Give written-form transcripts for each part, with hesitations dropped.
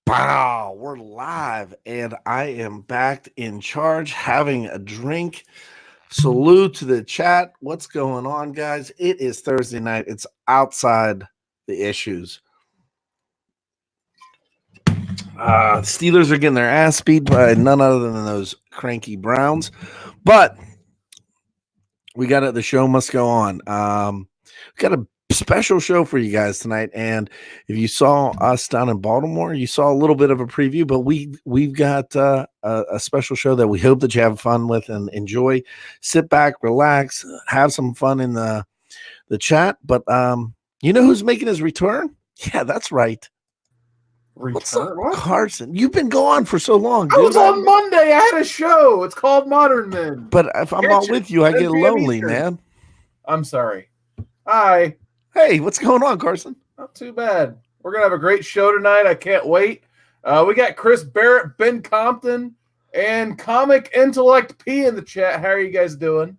Wow, we're live and I am back in charge having a drink. Salute to the chat. What's going on, guys? It is Thursday night. It's outside the issues. Steelers are getting their ass beat by none other than those cranky Browns. But we got it. The show must go on. We got a special show for you guys tonight, and if you saw us down in Baltimore, you saw a little bit of a preview, but we've got a special show that we hope that you have fun with and enjoy. Sit back, relax, have some fun in the chat. But you know who's making his return? Yeah, that's right. What's up, Carson? You've been gone for so long, dude. I was on Monday. I had a show. It's called Modern Men. But if I'm not with you, I get lonely, man. I'm sorry. Hi. Hey, what's going on, Carson? Not too bad. We're going to have a great show tonight. I can't wait. We got Chris Barrett, Ben Compton, and Comic Intellect P in the chat. How are you guys doing?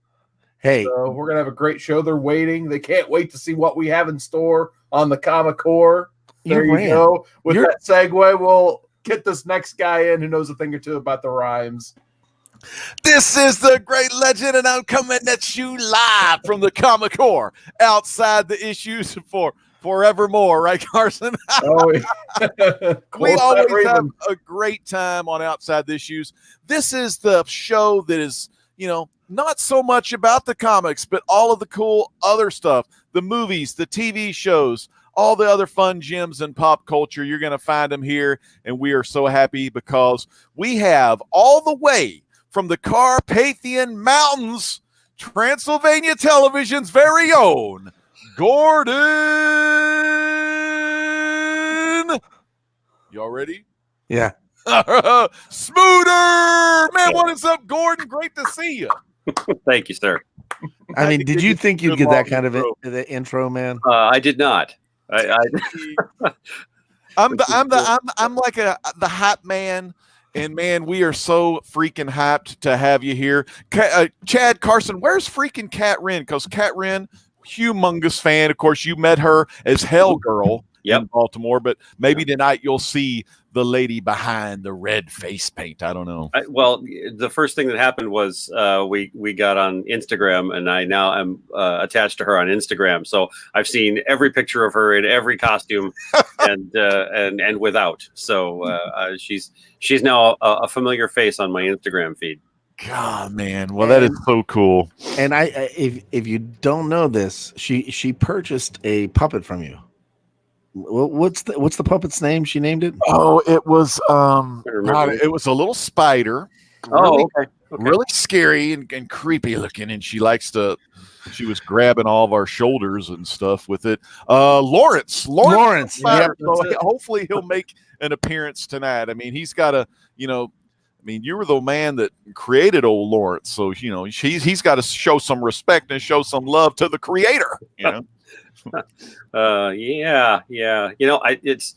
Hey. So we're going to have a great show. They're waiting. They can't wait to see what we have in store on the Comic Core. There you go. With that segue, we'll get this next guy in who knows a thing or two about the rhymes. This is the great legend, and I'm coming at you live from the Comic Core, outside the issues for forevermore, right, Carson? Oh, yeah. We always have a great time on Outside the Issues. This is the show that is, not so much about the comics, but all of the cool other stuff, the movies, the TV shows, all the other fun gems in pop culture. You're going to find them here, and we are so happy because we have all the way from the Carpathian Mountains, Transylvania Television's very own Gordon. Y'all ready? Yeah. Smooter! Man, what is up, Gordon? Great to see you. Thank you, sir. I mean, did you think you'd get that kind of the intro, man? I did not. I'm like the hype man. And man, we are so freaking hyped to have you here. Chad Carson, where's freaking Kat Wren? Because Kat Wren, humongous fan. Of course, you met her as Hell Girl in Baltimore, but maybe tonight you'll see the lady behind the red face paint. I don't know. Well, the first thing that happened was we got on Instagram, and I now am attached to her on Instagram. So I've seen every picture of her in every costume, and without. So she's now a familiar face on my Instagram feed. God, man. Well, that is so cool. And if you don't know this, she purchased a puppet from you. What's the puppet's name? She named it. Oh, it was it was a little spider. Really scary and creepy looking, and she was grabbing all of our shoulders and stuff with it. Lawrence. Yeah. So hopefully he'll make an appearance tonight. I mean, he's got you were the man that created old Lawrence, so he's got to show some respect and show some love to the creator. Yeah. It's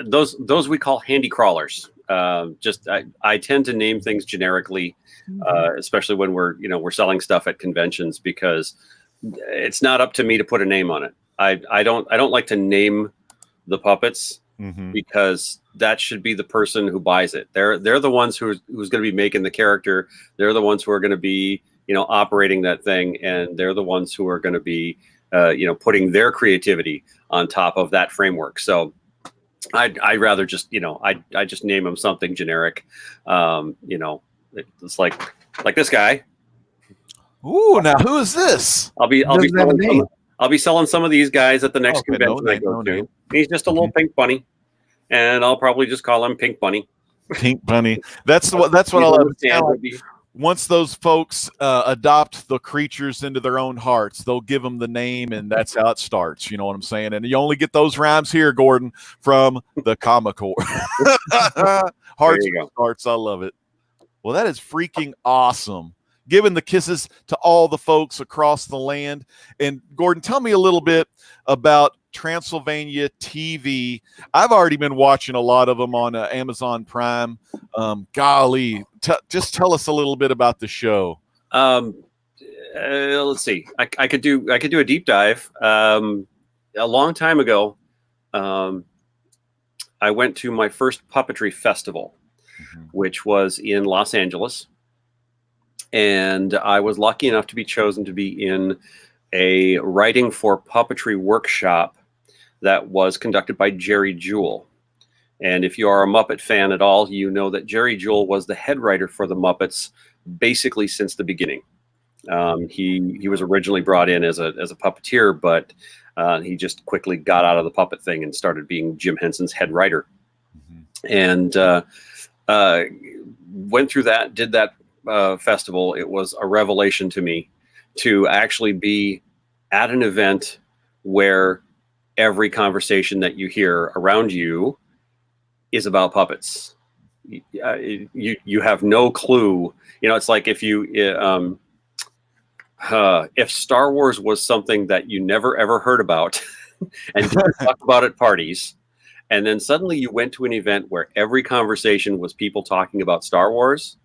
those we call handy crawlers. I tend to name things generically, especially when we're selling stuff at conventions, because it's not up to me to put a name on it. I don't like to name the puppets because that should be the person who buys it. They're the ones who's going to be making the character. They're the ones who are going to be operating that thing, and they're the ones who are going to be putting their creativity on top of that framework. So I'd rather just, I just name them something generic. It's like this guy. Ooh, now who is this? I'll be selling some of these guys at the next convention I go to. He's just a little pink bunny, and I'll probably just call him Pink Bunny. Pink Bunny. That's what I love. Once those folks adopt the creatures into their own hearts, they'll give them the name, and that's how it starts. You know what I'm saying? And you only get those rhymes here, Gordon, from the Comic Core. Hearts. I love it. Well, that is freaking awesome. Giving the kisses to all the folks across the land. And Gordon, tell me a little bit about Transylvania TV. I've already been watching a lot of them on Amazon Prime. Golly, just tell us a little bit about the show. Let's see. I could do a deep dive. A long time ago, I went to my first puppetry festival, which was in Los Angeles. And I was lucky enough to be chosen to be in a writing for puppetry workshop that was conducted by Jerry Jewell. And if you are a Muppet fan at all, you know that Jerry Jewell was the head writer for the Muppets basically since the beginning. He was originally brought in as a puppeteer, but he just quickly got out of the puppet thing and started being Jim Henson's head writer. And went through that, did that festival. It was a revelation to me to actually be at an event where every conversation that you hear around you is about puppets. You have no clue. You know, it's like if Star Wars was something that you never ever heard about and didn't talk about at parties, and then suddenly you went to an event where every conversation was people talking about Star Wars.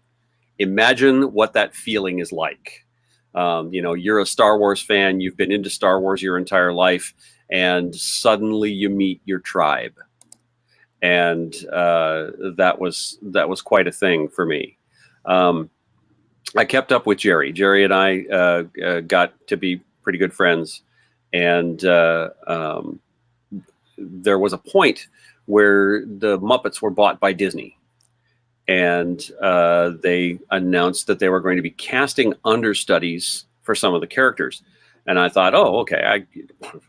Imagine what that feeling is like. You know, you're a Star Wars fan, you've been into Star Wars your entire life, and suddenly you meet your tribe. And that was quite a thing for me. I kept up with Jerry. Jerry and I got to be pretty good friends. And there was a point where the Muppets were bought by Disney. And they announced that they were going to be casting understudies for some of the characters. And I thought, oh, okay,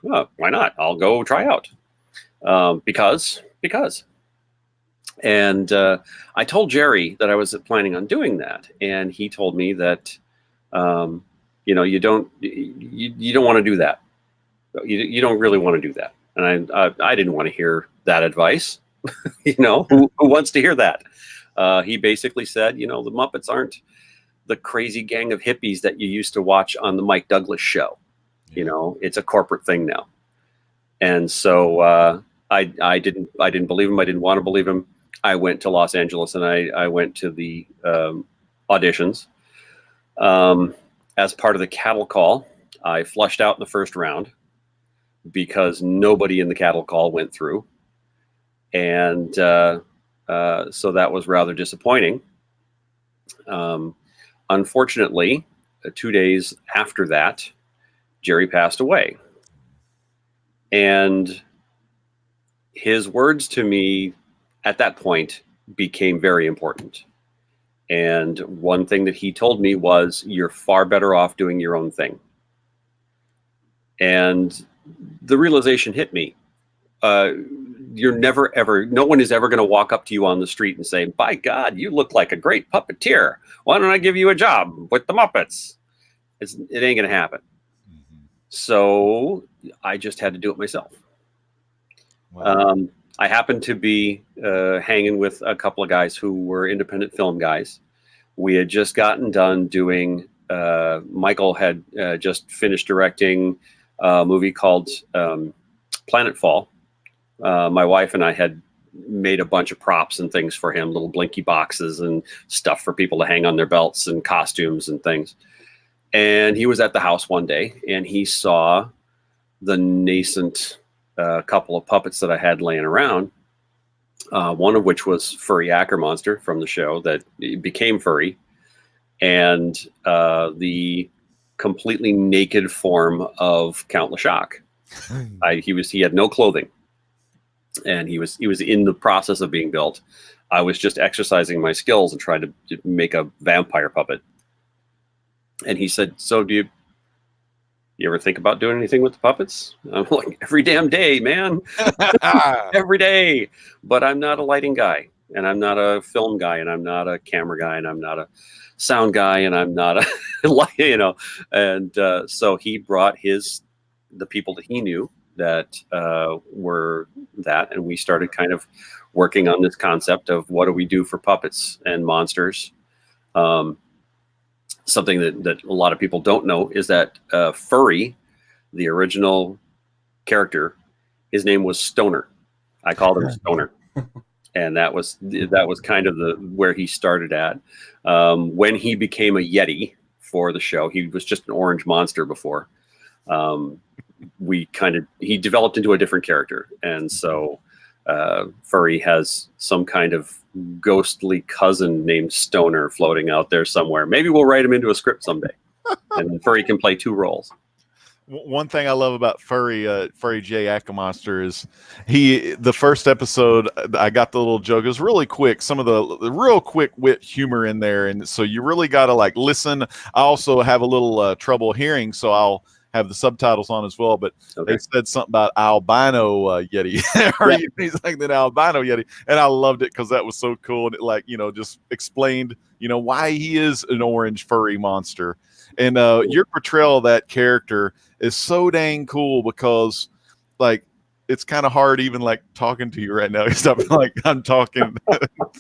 why not? I'll go try out. Because. And I told Jerry that I was planning on doing that. And he told me that, you know, you don't want to do that. You don't really want to do that. And I didn't want to hear that advice. You know, who wants to hear that? He basically said, you know, the Muppets aren't the crazy gang of hippies that you used to watch on the Mike Douglas show. You know, it's a corporate thing now. And so I didn't believe him. I didn't want to believe him. I went to Los Angeles and I went to the auditions. As part of the cattle call, I flushed out in the first round because nobody in the cattle call went through. And so that was rather disappointing. Unfortunately, 2 days after that, Jerry passed away. And his words to me at that point became very important. And one thing that he told me was, you're far better off doing your own thing. And the realization hit me. You're never, ever, no one is ever going to walk up to you on the street and say, by God, you look like a great puppeteer. Why don't I give you a job with the Muppets? It ain't going to happen. So I just had to do it myself. Wow. I happened to be hanging with a couple of guys who were independent film guys. We had just gotten done doing, Michael had just finished directing a movie called Planet Fall. My wife and I had made a bunch of props and things for him, little blinky boxes and stuff for people to hang on their belts and costumes and things. And he was at the house one day and he saw the nascent couple of puppets that I had laying around. One of which was Furry Ackermonster from the show that became Furry, and the completely naked form of Count Le Shoc. He had no clothing, and he was in the process of being built. I was just exercising my skills and trying to make a vampire puppet. And he said, "So do you ever think about doing anything with the puppets?" I'm like, every damn day, man. Every day. But I'm not a lighting guy, and I'm not a film guy, and I'm not a camera guy, and I'm not a sound guy, and I'm not a, you know. And so he brought the people that he knew that were that, and we started kind of working on this concept of what do we do for puppets and monsters. Something that a lot of people don't know is that Furry, the original character, his name was Stoner. I called him Stoner, and that was kind of where he started at. When he became a Yeti for the show, he was just an orange monster before. He developed into a different character, and so Furry has some kind of ghostly cousin named Stoner floating out there somewhere. Maybe we'll write him into a script someday, and then Furry can play 2 roles. One thing I love about Furry J. Ackermonster is the first episode, I got the little joke. It was really quick, some of the real quick wit humor in there. And so you really got to like listen. I also have a little trouble hearing, so I'll have the subtitles on as well. But they said something about albino Yeti. He's like that albino Yeti. And I loved it because that was so cool. And it like, just explained, why he is an orange furry monster. And your portrayal of that character is so dang cool because, like, it's kind of hard even like talking to you right now. Because I'm talking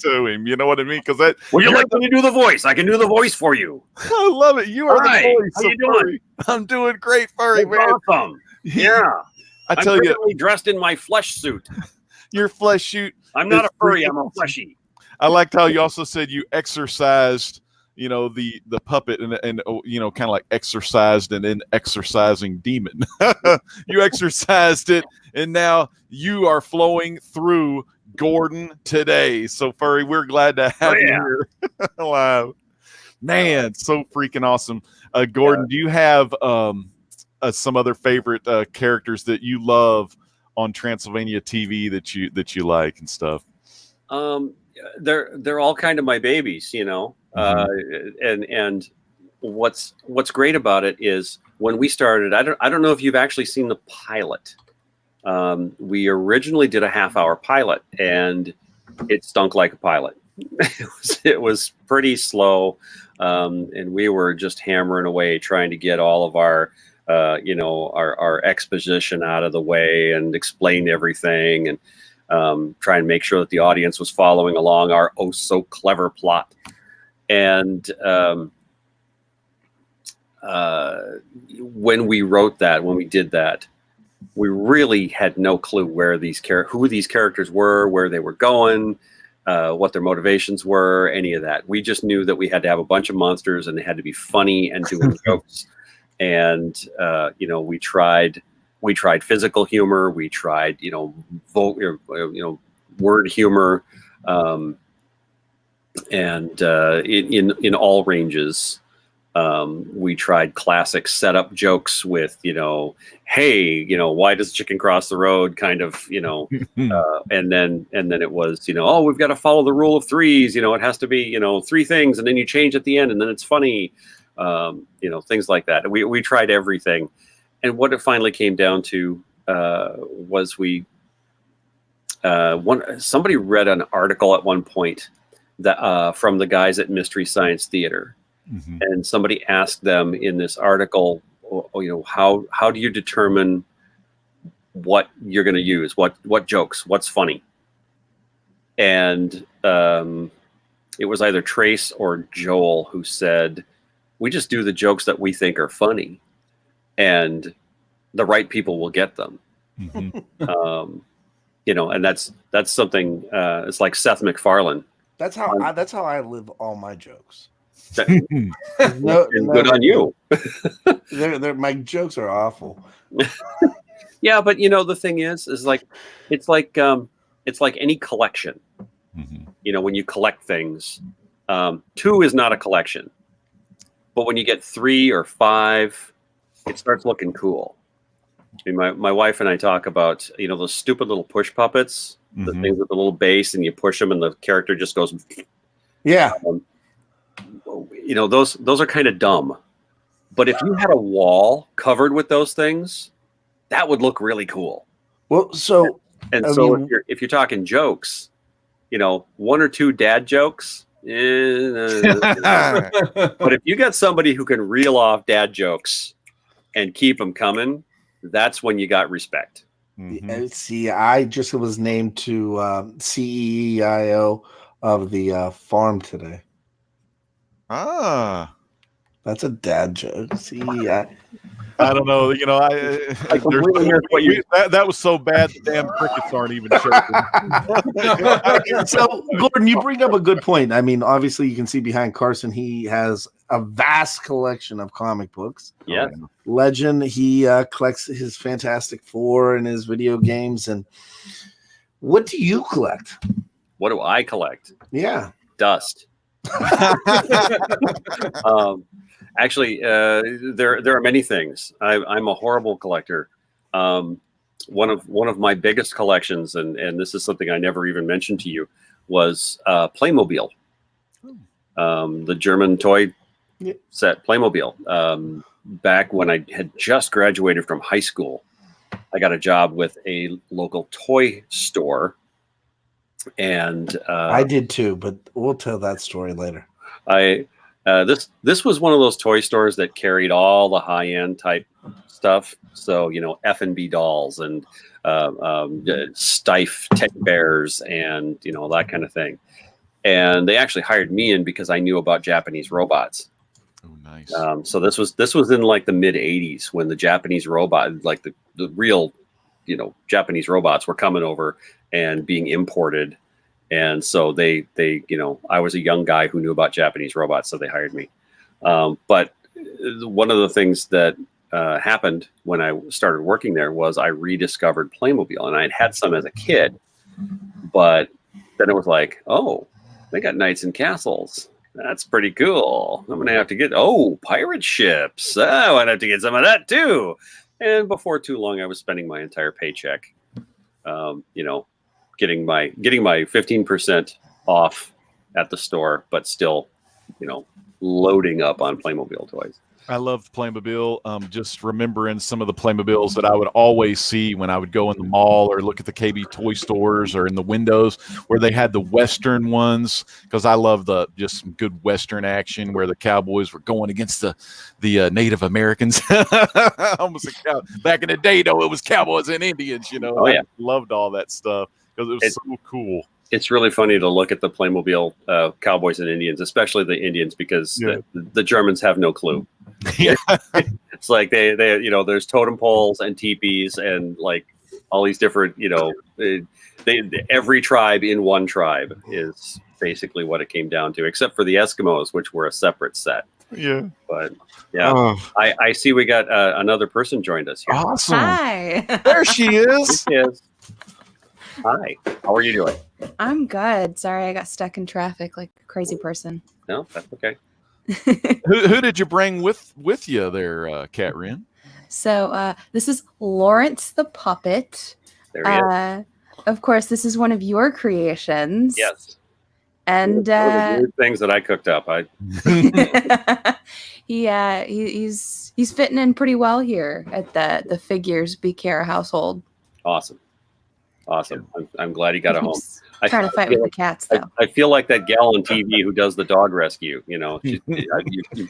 to him. You know what I mean? Because that. Would you like me to do the voice? I can do the voice for you. I love it. You are the voice. How you doing? Furry. I'm doing great, Furry, man. Awesome. Yeah. I tell you, dressed in my flesh suit. Your flesh suit. I'm not a furry. I'm a fleshy. I liked how you also said you exercised. The puppet and kind of like exorcised and then exorcising demon. You exorcised it, and now you are flowing through Gordon today. So Furry, we're glad to have you here. Wow, man, so freaking awesome. Gordon, do you have some other favorite characters that you love on Transylvania TV that you like and stuff? They're all kind of my babies, and what's great about it is when we started, I don't know if you've actually seen the pilot. We originally did a half-hour pilot, and it stunk like a pilot. It was pretty slow, and we were just hammering away trying to get all of our our exposition out of the way and explain everything, and try and make sure that the audience was following along our oh so clever plot. And when we did that, we really had no clue who these characters were, where they were going, what their motivations were, any of that. We just knew that we had to have a bunch of monsters and they had to be funny and doing jokes. And we tried physical humor, we tried word humor, and in all ranges. We tried classic setup jokes with, hey, why does chicken cross the road kind of, and then it was, oh, we've got to follow the rule of threes, it has to be, 3 things, and then you change at the end and then it's funny, things like that. We tried everything. And what it finally came down to was somebody read an article at one point that from the guys at Mystery Science Theater. Mm-hmm. And somebody asked them in this article, how do you determine what you're going to use? What jokes? What's funny? And it was either Trace or Joel who said, we just do the jokes that we think are funny, and the right people will get them. Mm-hmm. And that's something. It's like Seth MacFarlane. That's how I live all my jokes. Good on you. My jokes are awful. Yeah, but the thing is like it's like any collection. Mm-hmm. When you collect things, 2 is not a collection, but when you get 3 or 5, it starts looking cool. I mean, my wife and I talk about those stupid little push puppets, mm-hmm. the things with the little base, and you push them, and the character just goes. Yeah. Those are kind of dumb, but if you had a wall covered with those things, that would look really cool. Well, if you're talking jokes, 1 or 2 dad jokes, but if you got somebody who can reel off dad jokes and keep them coming, that's when you got respect. Mm-hmm. See, I just was named to CEO of the farm today. Ah, that's a dad joke. See, I don't know. That was so bad. The damn crickets aren't even chirping. So, Gordon, you bring up a good point. I mean, obviously, you can see behind Carson, he has a vast collection of comic books. Yeah, Legend. He collects his Fantastic Four and his video games, and What do you collect? What do I collect? Yeah. Dust. Actually, there are many things. I'm a horrible collector. One of my biggest collections, and this is something I never even mentioned to you, was Playmobil. The German toy set Playmobil. Back when I had just graduated from high school, I got a job with a local toy store. And I did too, but we'll tell that story later. This was one of those toy stores that carried all the high-end type stuff. So, F&B dolls and Stife teddy bears and, that kind of thing. And they actually hired me in because I knew about Japanese robots. Oh, nice. So this was in like the mid 80s when the Japanese robot, like the real, Japanese robots were coming over and being imported. And so they, I was a young guy who knew about Japanese robots, so they hired me. But one of the things that happened when I started working there was I rediscovered Playmobil, and I had some as a kid, but then it was like, oh, they got knights and castles. That's pretty cool. I'm gonna have to get pirate ships. I want to have to get some of that too. And before too long, I was spending my entire paycheck, getting my 15% off at the store, but still, loading up on Playmobil toys. I love Playmobil. Just remembering some of the Playmobils that I would always see when I would go in the mall or look at the KB toy stores or in the windows where they had the Western ones, because I love just some good Western action where the cowboys were going against the Native Americans. Almost back in the day, though, it was cowboys and Indians. Oh yeah, I loved all that stuff because it was so cool. It's really funny to look at the Playmobil cowboys and Indians, especially the Indians, because the Germans have no clue. Yeah. It's like they there's totem poles and teepees and like all these different, every tribe in one tribe is basically what it came down to, except for the Eskimos, which were a separate set. Yeah. But yeah, I see we got another person joined us here. Awesome. Hi. There she is. She is. Hi. How are you doing? I'm good. Sorry, I got stuck in traffic like a crazy person. No, that's okay. Who did you bring with you there, Kat Wren? So this is Lawrence the puppet. There he is. Of course, this is one of your creations. Yes. And one of the weird things that I cooked up. he's fitting in pretty well here at the Figures Be Care household. Awesome. I'm glad he got a home. Trying to fight with the cats, though. I feel like that gal on TV who does the dog rescue. You've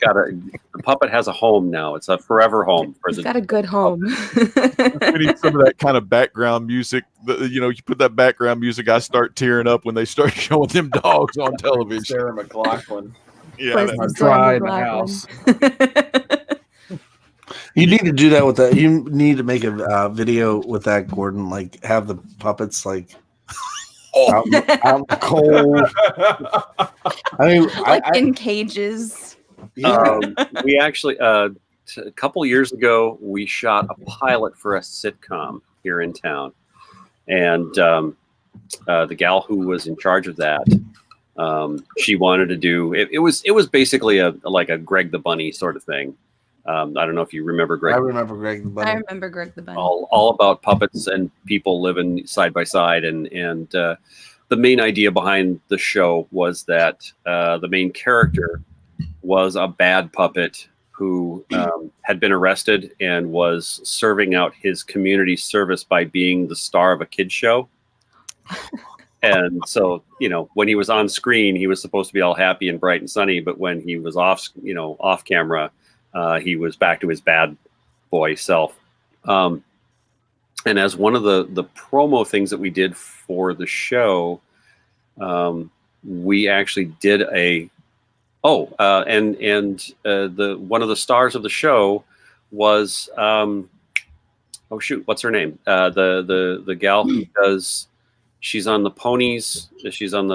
got the puppet has a home now. It's a forever home. He's got a good home. We need some of that kind of background music. You put that background music, I start tearing up when they start showing them dogs on television. Sarah McLachlan. Yeah, Plays dry in the house. You need to do that with that. You need to make a video with that, Gordon. Like have the puppets like out in the cold. I mean, in cages. We actually a couple years ago we shot a pilot for a sitcom here in town, and the gal who was in charge of that, she wanted to do it. It was basically a Greg the Bunny sort of thing. I don't know if you remember Greg. I remember Greg the Bunny. I remember Greg the Bunny. All about puppets and people living side by side, and the main idea behind the show was that the main character was a bad puppet who had been arrested and was serving out his community service by being the star of a kids show. And so, when he was on screen, he was supposed to be all happy and bright and sunny, but when he was off camera, he was back to his bad boy self. And as one of the promo things that we did for the show, we actually did one of the stars of the show was what's her name? The gal who does. She's on the ponies. She's on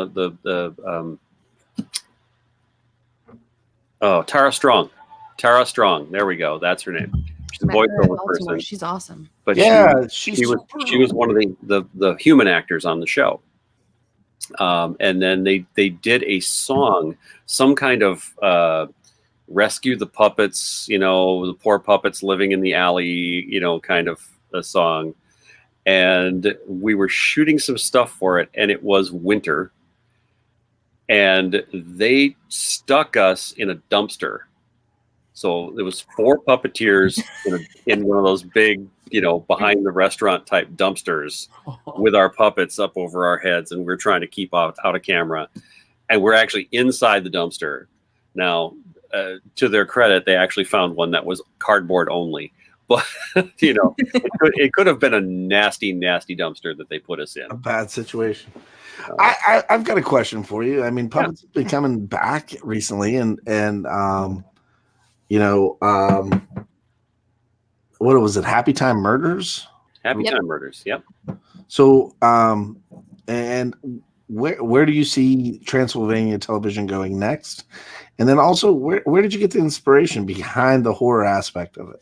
Tara Strong. Tara Strong. There we go. That's her name. She's a Met her in voiceover Baltimore. person. She's awesome. But Yeah, she was one of the human actors on the show. And then they did a song, some kind of rescue the puppets, the poor puppets living in the alley, kind of a song. And we were shooting some stuff for it, and it was winter. And they stuck us in a dumpster. So there was 4 puppeteers in one of those big, behind the restaurant type dumpsters with our puppets up over our heads, and we're trying to keep out of camera. And we're actually inside the dumpster. Now, to their credit, they actually found one that was cardboard only. But it could have been a nasty, nasty dumpster that they put us in. A bad situation. I've got a question for you. I mean, puppets have been coming back recently, and what was it? Happy Time Murders. Happy Time Murders. Yep. So, and where do you see Transylvania television going next? And then also, where did you get the inspiration behind the horror aspect of it?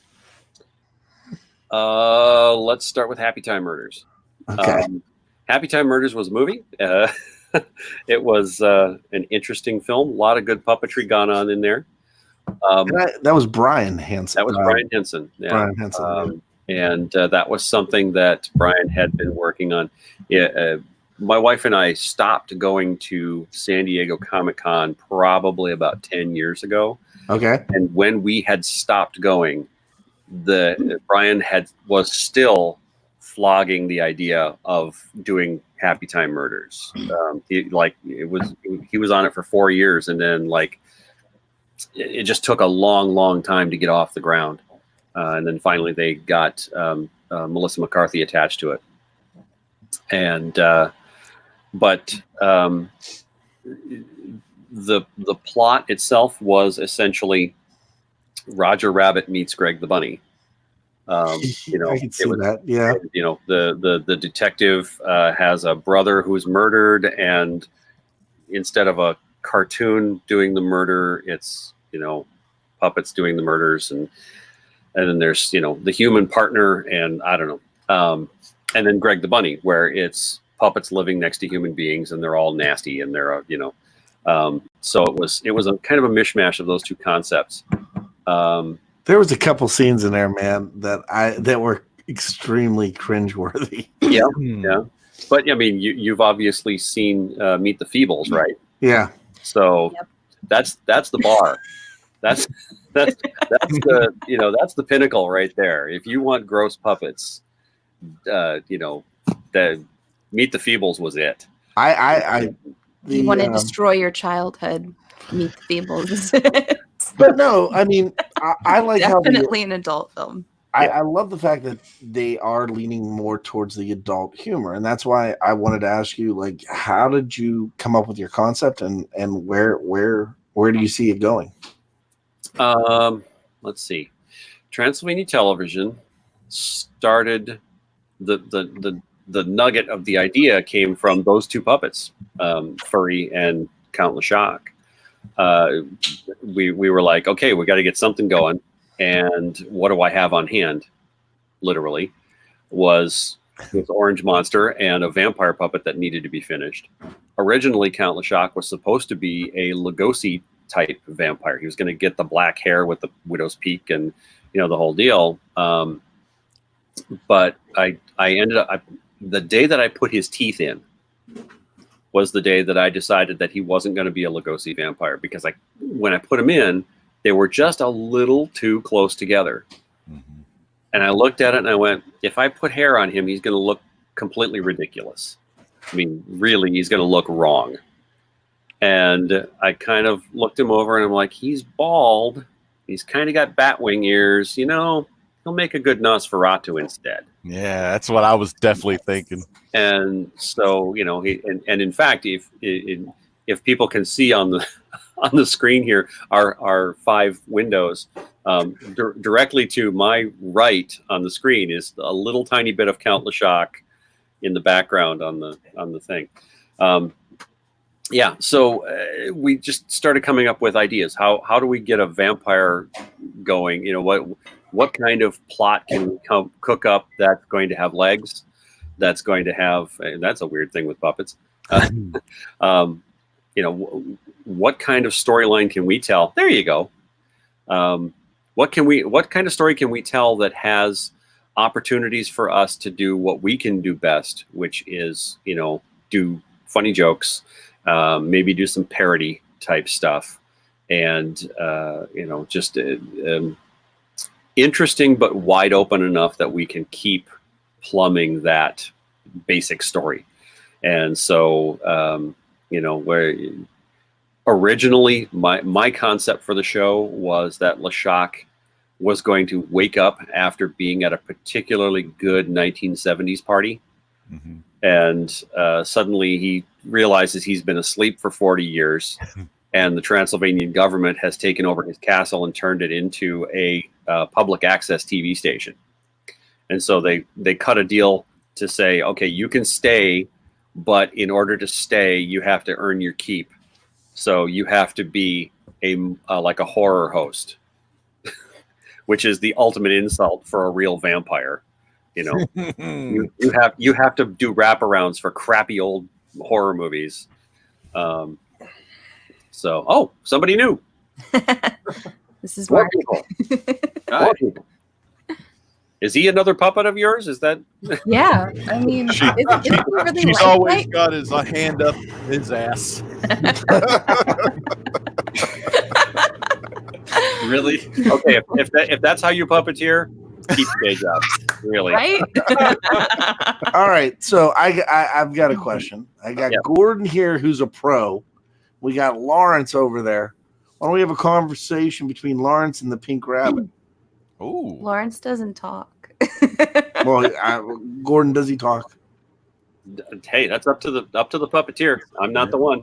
Let's start with Happy Time Murders. Okay. Happy Time Murders was a movie. It was an interesting film. A lot of good puppetry gone on in there. That was Brian Henson. That was Brian Henson. Yeah. Brian Henson. And that was something that Brian had been working on. Yeah, my wife and I stopped going to San Diego Comic-Con probably about 10 years ago. Okay. And when we had stopped going, Brian was still flogging the idea of doing Happy Time Murders. He was on it for 4 years, and then it just took a long, long time to get off the ground. And then finally they got Melissa McCarthy attached to it. And but the plot itself was essentially Roger Rabbit meets Greg the Bunny. I can see that. Yeah. The detective has a brother who's murdered, and instead of a cartoon doing the murder, it's puppets doing the murders, and then there's the human partner, and I don't know, and then Greg the Bunny, where it's puppets living next to human beings, and they're all nasty, and they're so it was a kind of a mishmash of those two concepts. There was a couple scenes in there, man, that were extremely cringeworthy. Yeah. But I mean, you've obviously seen Meet the Feebles, right? Yeah. So that's the bar. That's the pinnacle right there. If you want gross puppets, the Meet the Feebles was it. You want to destroy your childhood, Meet the Feebles. But no, I mean, I like definitely an adult film. I love the fact that they are leaning more towards the adult humor, and that's why I wanted to ask you, how did you come up with your concept, and where do you see it going? Let's see. Transylvania Television started the nugget of the idea came from those two puppets, Furry and Count Le Shoc. We were like, okay, we got to get something going. And what do I have on hand? Literally, was this orange monster and a vampire puppet that needed to be finished. Originally, Count Le Shoc was supposed to be a Lugosi type vampire. He was going to get the black hair with the widow's peak and the whole deal. But I ended up the day that I put his teeth in was the day that I decided that he wasn't going to be a Lugosi vampire, because when I put him in, they were just a little too close together. Mm-hmm. And I looked at it and I went, if I put hair on him, he's going to look completely ridiculous. I mean, really, he's going to look wrong. And I kind of looked him over and I'm like, he's bald. He's kind of got bat wing ears. He'll make a good Nosferatu instead. Yeah, that's what I was definitely thinking. And so, and in fact, if people can see on the screen here, our 5 windows, directly to my right on the screen is a little tiny bit of Count Le Shoc in the background on the thing. So we just started coming up with ideas. How do we get a vampire going? what kind of plot can we cook up that's going to have legs, that's going to have, and that's a weird thing with puppets. What kind of storyline can we tell? There you go. What kind of story can we tell that has opportunities for us to do what we can do best, which is, do funny jokes, maybe do some parody type stuff, and just interesting but wide open enough that we can keep plumbing that basic story. And so where originally my concept for the show was that Le Shoc was going to wake up after being at a particularly good 1970s party. Mm-hmm. And suddenly he realizes he's been asleep for 40 years and the Transylvanian government has taken over his castle and turned it into a public access TV station. And so they cut a deal to say, okay, you can stay, but in order to stay, you have to earn your keep. So you have to be like a horror host, which is the ultimate insult for a real vampire. You have to do wraparounds for crappy old horror movies. Somebody new. This is Mark. More people. Is he another puppet of yours? Is that? Yeah, I mean, she's really always got his hand up his ass. Really? Okay, if that's how you puppeteer, keep the day job. Really? Right? All right. So I've got a question. I got Gordon here, who's a pro. We got Lawrence over there. Why don't we have a conversation between Lawrence and the Pink Rabbit? Ooh. Lawrence doesn't talk. Well, Gordon, does he talk? Hey, that's up to the puppeteer. I'm not the one.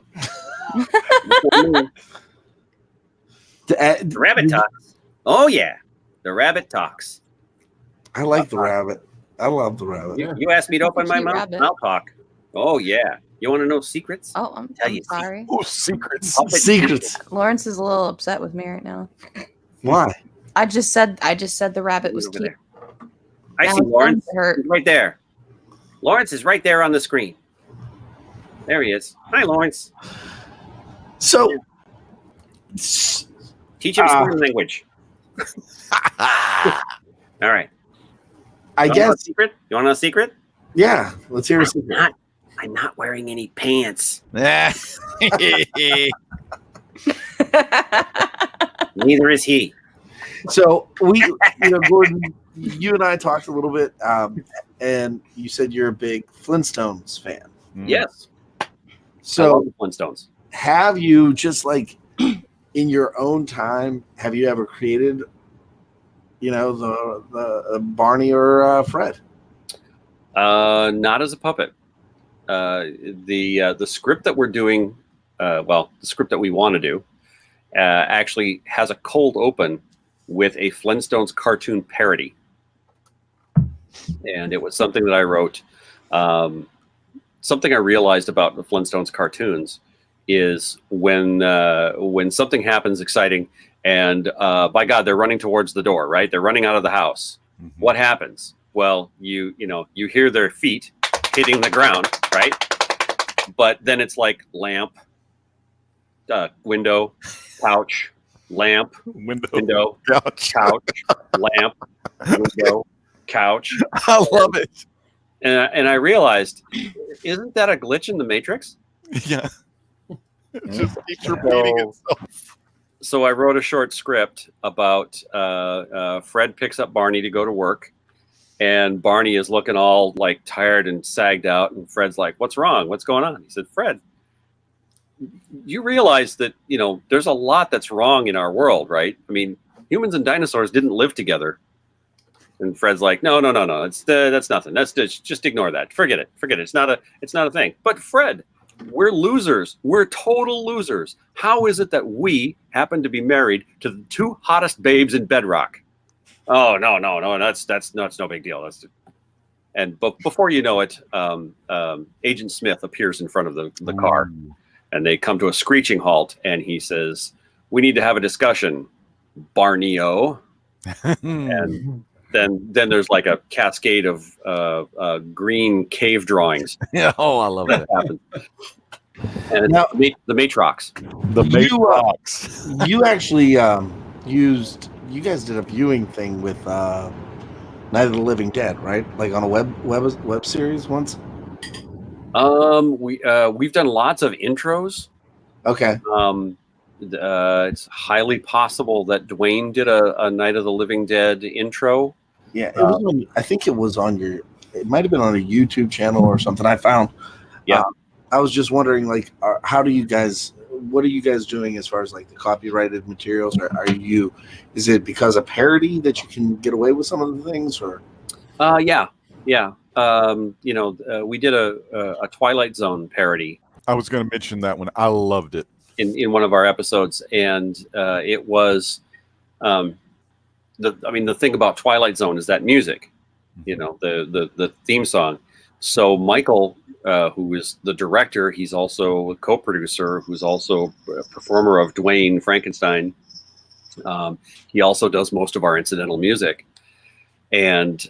The rabbit talks. Oh yeah, the rabbit talks. I like the rabbit. I love the rabbit. You asked me to open my mouth, rabbit. and I'll talk. Oh yeah. You want to know secrets? Oh, I'm sorry. Oh, secrets. Secrets. Lawrence is a little upset with me right now. Why? I just said the rabbit was cute. I see Lawrence. He's right there. Lawrence is right there on the screen. There he is. Hi, Lawrence. So, teach him sign language. All right. I guess. Secret? You want to know a secret? Yeah. Let's hear a secret. I'm not wearing any pants. Neither is he. So Gordon, you and I talked a little bit, and you said you're a big Flintstones fan. Yes. So I love the Flintstones. Have you just like in your own time? Have you ever created, the Barney or Fred? Not as a puppet. The script that we're doing, the script that we want to do, actually has a cold open with a Flintstones cartoon parody, and it was something that I wrote. Something I realized about the Flintstones cartoons is when something happens exciting, and by God, they're running towards the door, right? They're running out of the house. Mm-hmm. What happens? Well, you hear their feet hitting the ground, right? But then it's like lamp, window, couch, lamp, window, couch, lamp, window, couch. I love it. And I realized, isn't that a glitch in the Matrix? Yeah. It just keeps repeating itself. So I wrote a short script about Fred picks up Barney to go to work, and Barney is looking all like tired and sagged out, and Fred's like, "What's wrong? What's going on?" He said, "Fred, you realize that there's a lot that's wrong in our world, right? I mean, humans and dinosaurs didn't live together." And Fred's like, no, that's nothing. That's just ignore that. Forget it. It's not a thing. But Fred, we're losers. We're total losers. How is it that we happen to be married to the two hottest babes in Bedrock? Oh, no. That's no big deal. But before you know it, Agent Smith appears in front of the car, and they come to a screeching halt. And he says, "We need to have a discussion, Barney-o." And then there's like a cascade of green cave drawings. Yeah, oh, I love that. Happens. And it's Now- the Matrox. The You, Matrox. You actually you guys did a viewing thing with Night of the Living Dead, right? Like on a web series once. We've done lots of intros. Okay. It's highly possible that Dwayne did a Night of the Living Dead intro. Yeah, it was on, I think it was on your. It might have been on a YouTube channel or something. I found. Yeah. I was just wondering, like, how do you guys? What are you guys doing as far as like the copyrighted materials? Is it because of parody that you can get away with some of the things, or? Yeah. We did a Twilight Zone parody. I was going to mention that one. I loved it in one of our episodes, and it was the thing about Twilight Zone is that music, the theme song. So Michael, who is the director, he's also a co-producer, who's also a performer of Dwayne Frankenstein. He also does most of our incidental music, and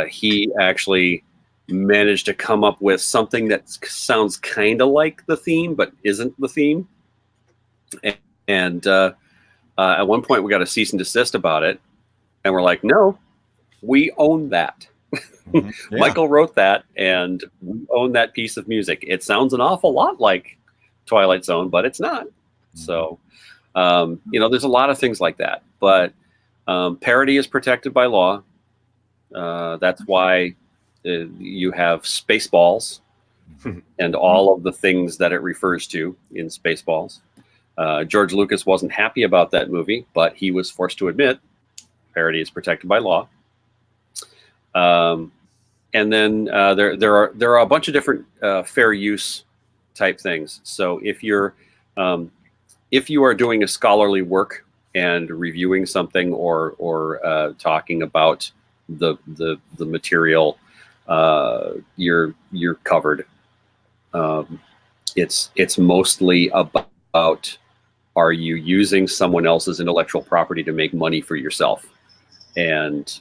he actually managed to come up with something that sounds kind of like the theme, but isn't the theme. And at one point we got a cease and desist about it, and we're like, no, we own that. Mm-hmm. Yeah. Michael wrote that, and we own that piece of music. It sounds an awful lot like Twilight Zone, but it's not. So, there's a lot of things like that, but parody is protected by law. That's why you have Spaceballs and all of the things that it refers to in Spaceballs. George Lucas wasn't happy about that movie, but he was forced to admit parody is protected by law. And then there are a bunch of different fair use type things. So if you are doing a scholarly work and reviewing something or talking about the material, you're covered. It's mostly about, are you using someone else's intellectual property to make money for yourself? And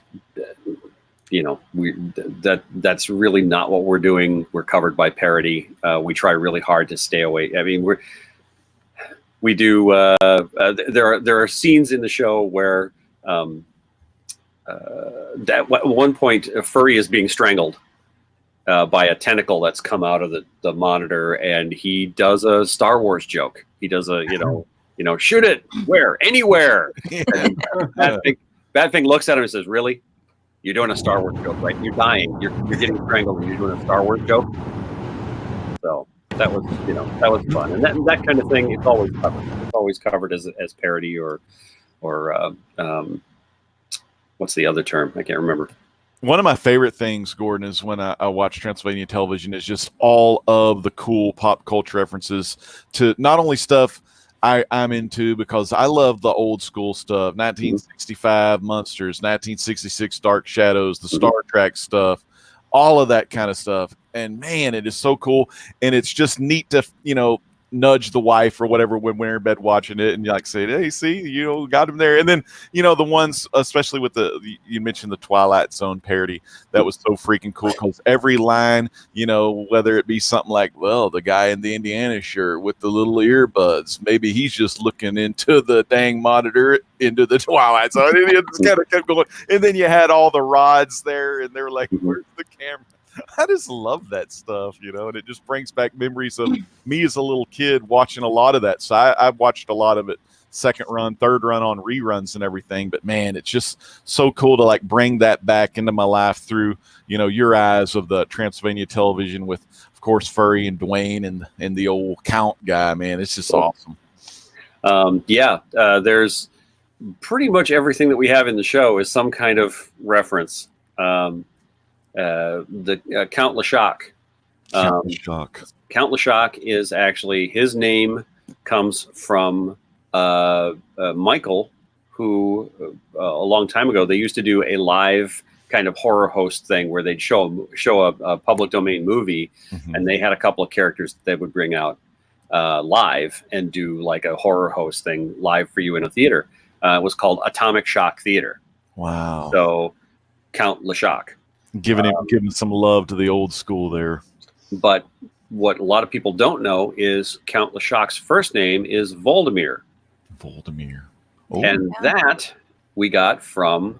that's really not what we're doing. We're covered by parody. We try really hard to stay away. I mean, we do. There are scenes in the show where at one point a furry is being strangled by a tentacle that's come out of the monitor, and he does a Star Wars joke. He does a shoot it where anywhere. And Batfink looks at him and says, "Really? You're doing a Star Wars joke, right? You're dying. You're getting strangled, and you're doing a Star Wars joke." So that was fun, and that kind of thing. It's always covered. It's always covered as parody or what's the other term? I can't remember. One of my favorite things, Gordon, is when I watch Transylvania television, is just all of the cool pop culture references to not only stuff I'm into, because I love the old school stuff, 1965 Monsters, 1966 Dark Shadows, the Star Trek stuff, all of that kind of stuff. And man, it is so cool. And it's just neat to, nudge the wife or whatever when we're in bed watching it and say, hey, see, got him there. And then, the ones, especially with you mentioned the Twilight Zone parody, that was so freaking cool, because every line, whether it be something like, well, the guy in the Indiana shirt with the little earbuds, maybe he's just looking into the dang monitor into the Twilight Zone. And it just kind of kept going. And then you had all the rods there, and they were like, where's the camera? I just love that stuff, and it just brings back memories of me as a little kid watching a lot of that. So I've watched a lot of it, second run, third run on reruns and everything. But man, it's just so cool to bring that back into my life through, your eyes of the Transylvania television with, of course, Furry and Dwayne and the old Count guy. Man, it's just awesome. There's pretty much everything that we have in the show is some kind of reference. The Count Le Shoc. Count Le Shoc is actually, his name comes from Michael, who a long time ago they used to do a live kind of horror host thing where they'd show a public domain movie, and they had a couple of characters that they would bring out live and do like a horror host thing live for you in a theater. It was called Atomic Shock Theater. Wow. So Count Le Shoc. Giving some love to the old school there. But what a lot of people don't know is Count Le Choc's first name is Voldemir. Voldemir. Oh. And that we got from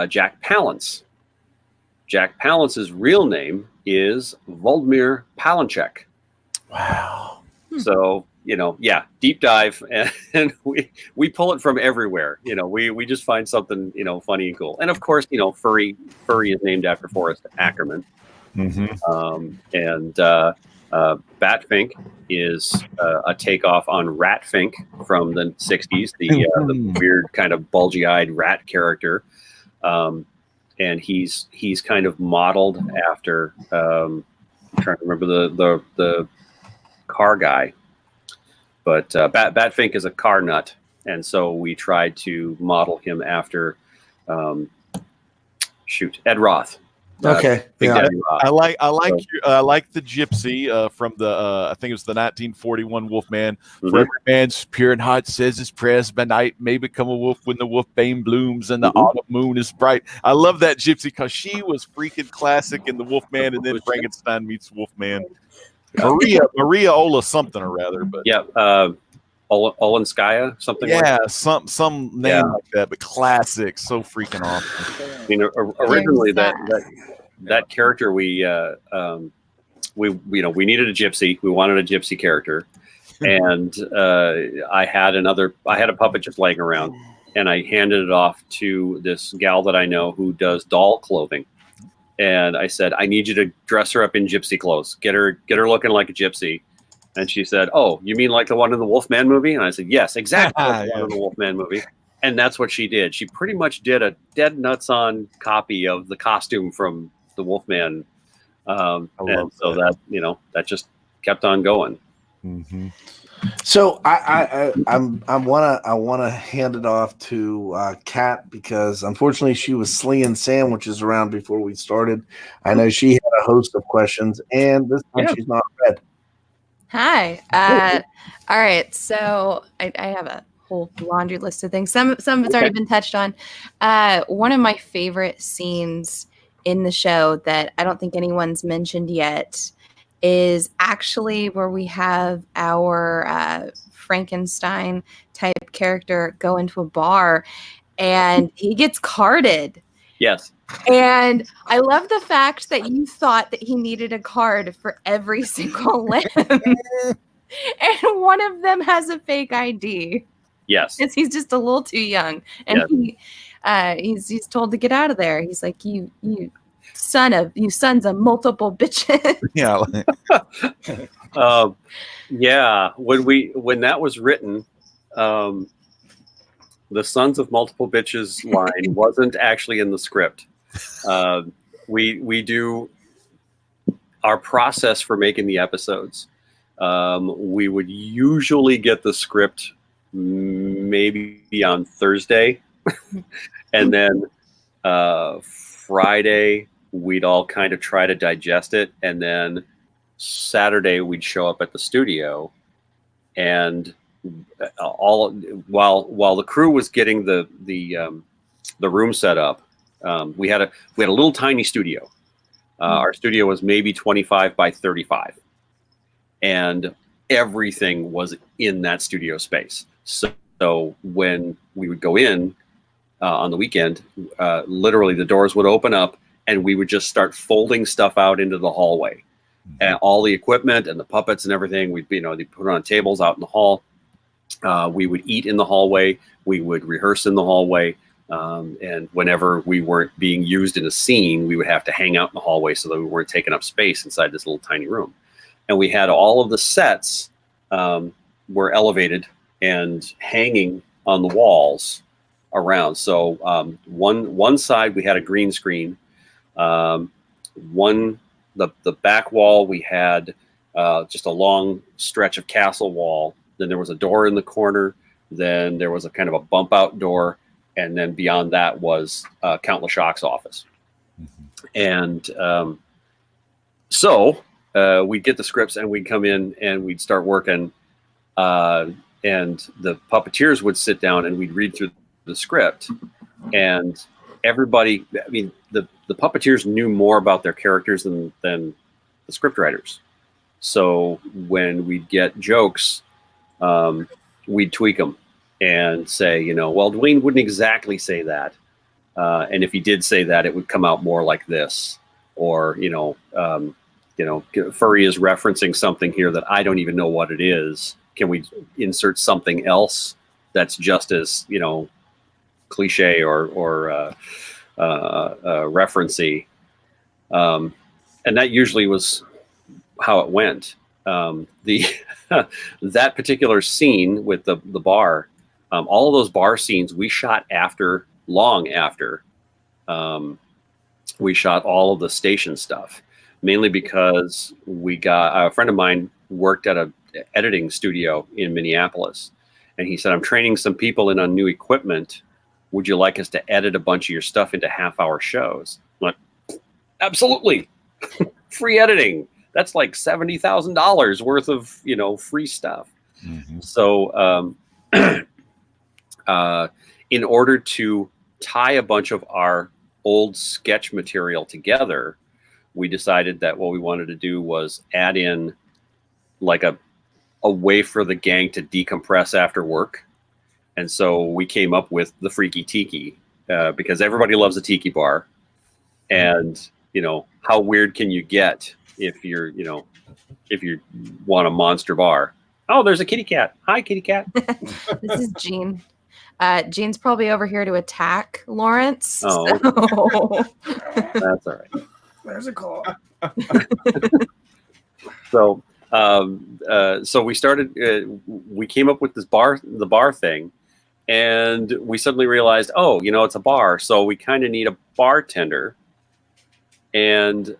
Jack Palance. Jack Palance's real name is Voldemir Palanchek. Wow. So, deep dive, and we pull it from everywhere. We just find something, funny and cool. And of course, Furry is named after Forrest Ackerman. Mm-hmm. And Batfink is a takeoff on Ratfink from the 60s, the weird kind of bulgy-eyed rat character. And he's kind of modeled after, I'm trying to remember the car guy. But Batfink is a car nut, and so we tried to model him after, Ed Roth. Okay, Daddy Roth. I like the gypsy from the I think it was the 1941 Wolfman. Mhm. For every man's pure and heart says his prayers by night, may become a wolf when the wolfbane blooms and the autumn moon is bright. I love that gypsy because she was freaking classic in the Wolfman, and then Frankenstein meets Wolfman. Maria Ola something or rather, but Olenskaya, something like that. some name like that, but classic, so freaking awesome. I mean, originally that character we needed a gypsy. We wanted a gypsy character, and I had a puppet just laying around, and I handed it off to this gal that I know who does doll clothing. And I said, I need you to dress her up in gypsy clothes. Get her looking like a gypsy. And she said, oh, you mean like the one in the Wolfman movie? And I said, yes, exactly like the one in the Wolfman movie. And that's what she did. She pretty much did a dead nuts on copy of the costume from the Wolfman. And so that just kept on going. Mm-hmm. So I wanna hand it off to Kat, because unfortunately she was slinging sandwiches around before we started. I know she had a host of questions, and this time she's not read. Hi. All right. So I have a whole laundry list of things. Some of it's already been touched on. One of my favorite scenes in the show that I don't think anyone's mentioned yet is actually where we have our Frankenstein type character go into a bar and he gets carded. Yes. And I love the fact that you thought that he needed a card for every single limb. And one of them has a fake ID. Yes. Because he's just a little too young. And he's told to get out of there. He's like, you sons of multiple bitches. Yeah. When that was written, the sons of multiple bitches line wasn't actually in the script. We do our process for making the episodes. We would usually get the script maybe on Thursday, and then Friday we'd all kind of try to digest it, and then Saturday we'd show up at the studio, and while the crew was getting the room set up, we had a little tiny studio. Our studio was maybe 25 by 35, and everything was in that studio space. So when we would go in on the weekend, literally the doors would open up and we would just start folding stuff out into the hallway. And all the equipment and the puppets and everything, they put it on tables out in the hall. We would eat in the hallway. We would rehearse in the hallway. And whenever we weren't being used in a scene, we would have to hang out in the hallway so that we weren't taking up space inside this little tiny room. And we had all of the sets were elevated and hanging on the walls around. So one side we had a green screen. The back wall we had just a long stretch of castle wall. Then there was a door in the corner. Then there was a kind of a bump out door. And then beyond that was Count Le Choc's office. And so we'd get the scripts and we'd come in and we'd start working. And the puppeteers would sit down and we'd read through the script. And everybody, I mean, the puppeteers knew more about their characters than the script writers. So when we'd get jokes, we'd tweak them and say, well, Dwayne wouldn't exactly say that. And if he did say that, it would come out more like this. Or, Furry is referencing something here that I don't even know what it is. Can we insert something else that's just as, cliche or referencey? And that usually was how it went. That particular scene with the bar, all of those bar scenes we shot long after we shot all of the station stuff, mainly because we got a friend of mine worked at a editing studio in Minneapolis, and he said, I'm training some people in on new equipment. Would you like us to edit a bunch of your stuff into half-hour shows? I'm like, absolutely. Free editing. That's like $70,000 worth of, free stuff. Mm-hmm. So in order to tie a bunch of our old sketch material together, we decided that what we wanted to do was add in like a way for the gang to decompress after work. And so we came up with the Freaky Tiki because everybody loves a tiki bar. And, how weird can you get if you want a monster bar? Oh, there's a kitty cat. Hi, kitty cat. This is Jean. Jean's probably over here to attack Lawrence. Oh, so. That's all right. There's a call. So we started. We came up with the bar thing, and we suddenly realized, it's a bar, so we kind of need a bartender. And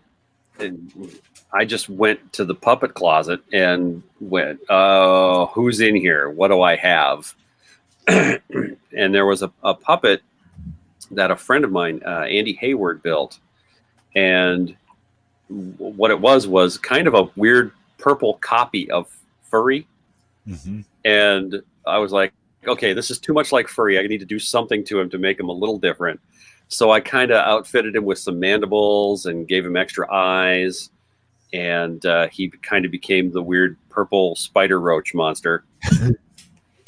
I just went to the puppet closet and went, who's in here? What do I have? And there was a puppet that a friend of mine, Andy Hayward, built. And what it was kind of a weird purple copy of Furry. Mm-hmm. And I was like, okay, this is too much like Furry. I need to do something to him to make him a little different. So I kind of outfitted him with some mandibles and gave him extra eyes. And he kind of became the weird purple spider roach monster.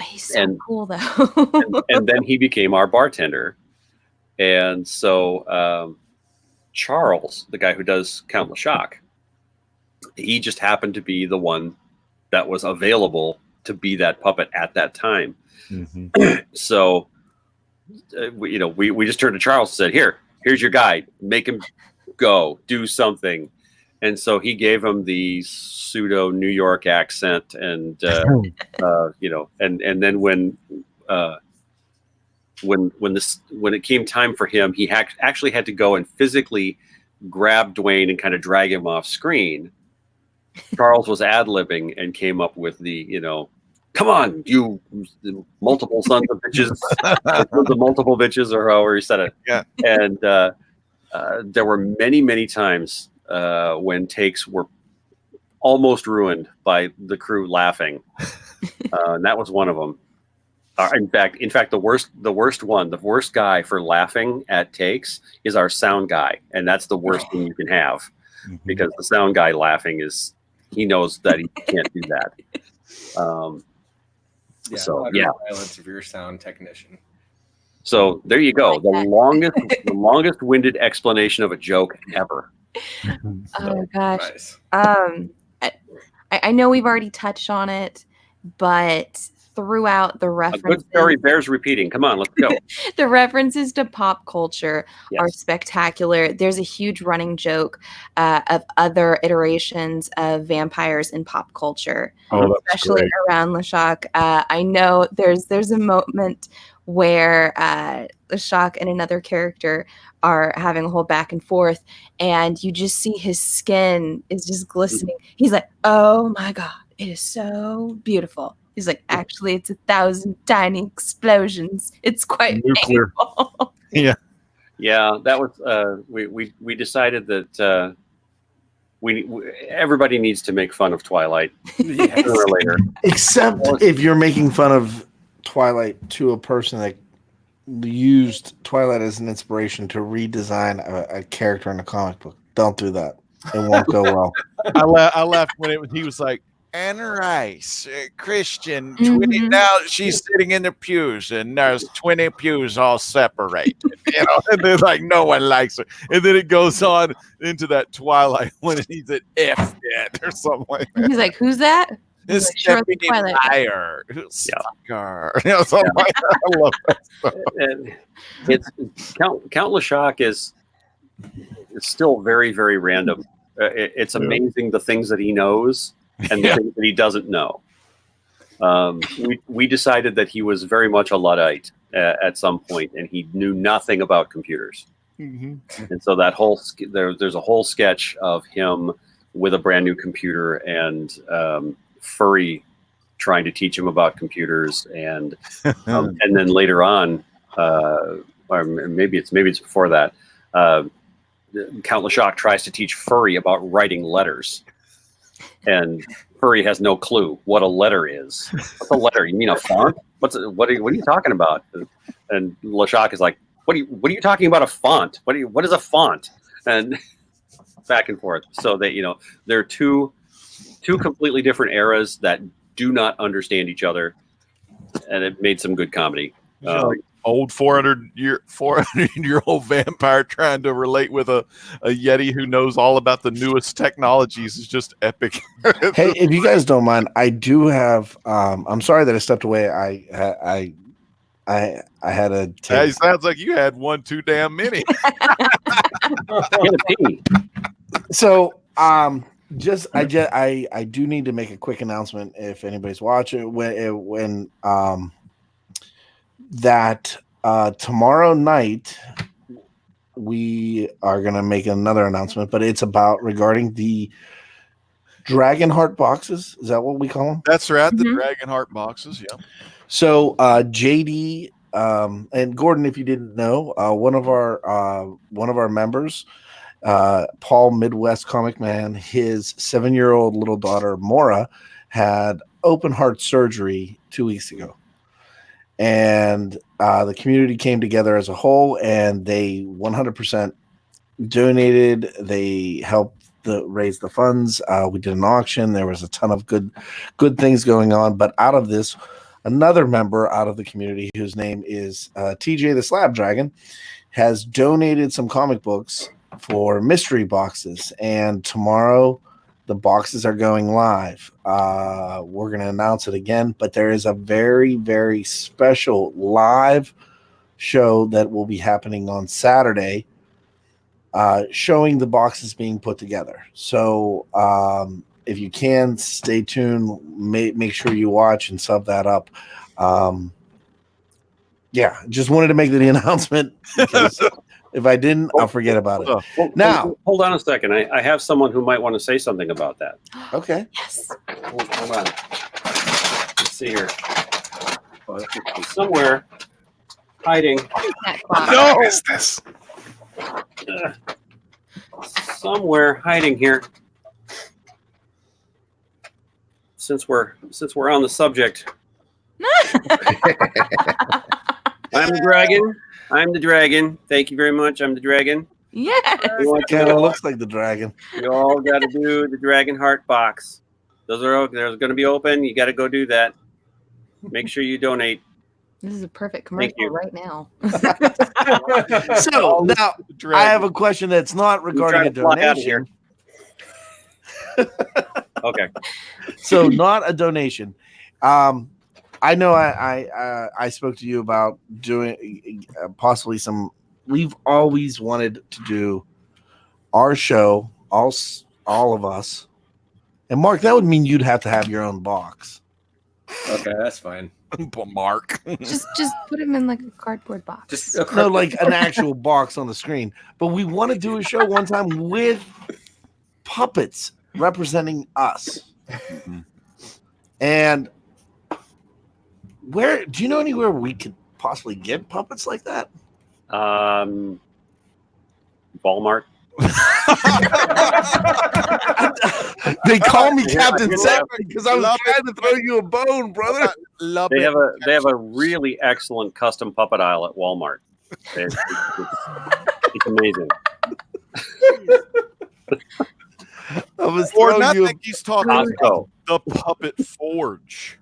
He's so cool, though. and then he became our bartender. And so Charles, the guy who does Count Le Shoc, he just happened to be the one that was available to be that puppet at that time. Mm-hmm. So, we just turned to Charles and said, here's your guy. Make him go, do something. And so he gave him the pseudo New York accent, and and then when it came time for him, he actually had to go and physically grab Dwayne and kind of drag him off screen. Charles was ad-libbing and came up with the come on, you multiple sons of bitches, the multiple bitches, or however he said it. Yeah. And there were many, many times when takes were almost ruined by the crew laughing, and that was one of them. In fact, the worst guy for laughing at takes is our sound guy, and that's the worst thing you can have, because the sound guy laughing he knows that he can't do that. Violence of your sound technician. So there you go. The longest winded explanation of a joke ever. Oh gosh. Nice. I know we've already touched on it, but throughout the references, a good story bears repeating. Come on, let's go. The references to pop culture are spectacular. There's a huge running joke of other iterations of vampires in pop culture, especially around Le Shoc. I know there's a moment where Le Shoc and another character are having a whole back and forth, and you just see his skin is just glistening. He's like, "Oh my God, it is so beautiful." He's like, "Actually, it's 1,000 tiny explosions. It's quite nuclear." Yeah. Yeah, that was we decided that everybody needs to make fun of Twilight sooner or later. Except if you're making fun of Twilight to a person that used Twilight as an inspiration to redesign a character in a comic book. Don't do that. It won't go well. I laughed when he was like, Anne Rice, Christian, 20, now she's sitting in the pews, and there's 20 pews all separated, and they're like, no one likes her. And then it goes on into that Twilight when he's at F yet or something like that. He's like, who's that? This Shirley Twilight. liar. Sucker. Something like that. I love that stuff. And it's Count Le Shoc is still very, very random. It's amazing the things that he knows and the things that he doesn't know. We decided that he was very much a Luddite at some point, and he knew nothing about computers. And so that whole there's a whole sketch of him with a brand new computer and Furry trying to teach him about computers, and then later on, or maybe it's before that, Count Le Shoc tries to teach Furry about writing letters, and Furry has no clue what a letter is. What's a letter? You mean a font? What are you talking about? And Le Shoc is like, what are you talking about a font? What is a font? And back and forth. So that there are two completely different eras that do not understand each other, and it made some good comedy. Old 400-year-old vampire trying to relate with a Yeti who knows all about the newest technologies is just epic. Hey, if you guys don't mind, I do have. I'm sorry that I stepped away. I had a. Hey, sounds like you had one too damn many. So I do need to make a quick announcement if anybody's watching when that tomorrow night we are going to make another announcement, but it's regarding the Dragon Heart boxes. Is that what we call them? That's right. The Dragon Heart boxes. Yeah. So JD and Gordon, if you didn't know, one of our members, Paul Midwest Comic Man, his 7-year-old little daughter Mora had open heart surgery 2 weeks ago, and the community came together as a whole, and they 100% donated. They helped raise the funds. We did an auction. There was a ton of good things going on, but out of this, another member out of the community, whose name is TJ the Slab Dragon, has donated some comic books for mystery boxes, and tomorrow the boxes are going live. We're going to announce it again, but there is a very, very special live show that will be happening on Saturday, showing the boxes being put together. So if you can, stay tuned, make sure you watch and sub that up. Just wanted to make the announcement, because if I didn't, I'll forget about it. Now, hold on a second. I have someone who might want to say something about that. Okay. Yes. Hold on. Let's see here. Somewhere hiding. No, is this? Somewhere hiding here. Since we're on the subject. I'm the dragon. I'm the dragon. Thank you very much. I'm the dragon. Yes. Kind of looks like the dragon. You all got to do the Dragon Heart box. They're going to be open. You got to go do that. Make sure you donate. This is a perfect commercial right now. So now I have a question that's not regarding a donation. Okay. So not a donation. I know I spoke to you about doing possibly some. We've always wanted to do our show, all of us. And Mark, that would mean you'd have to have your own box. Okay, that's fine. Mark. just put him in like a cardboard box. No, like an actual box on the screen. But we want to do a show one time with puppets representing us. And where do you know anywhere we could possibly get puppets like that? Walmart. They call me Captain Seven because I was trying to throw you a bone, brother. They have a really excellent custom puppet aisle at Walmart. It's amazing. Or nothing. He's talking about the Puppet Forge.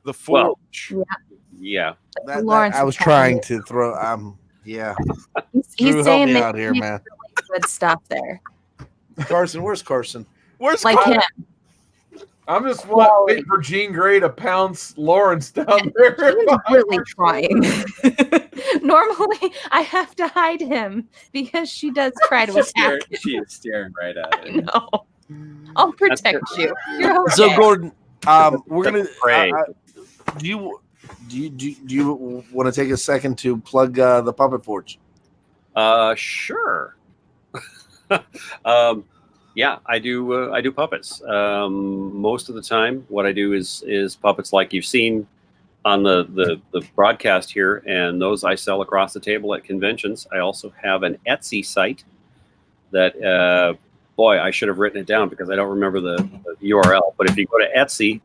The Forge. Well, yeah. I was trying to throw. Yeah. He's saying me that out here, man. Good stuff there. Carson, where's Carson? Where's Like Carson? him. I'm just waiting for Jean Grey to pounce Lawrence down there. He's really trying. Normally, I have to hide him because she does try to attack. She is staring right at it. No. I'll protect you. You're okay. So, Gordon, we're gonna. Pray. Do you want to take a second to plug the Puppet Forge? Sure. Yeah, I do puppets. Most of the time, what I do is puppets like you've seen on the broadcast here, and those I sell across the table at conventions. I also have an Etsy site that, boy, I should have written it down because I don't remember the URL. But if you go to Etsy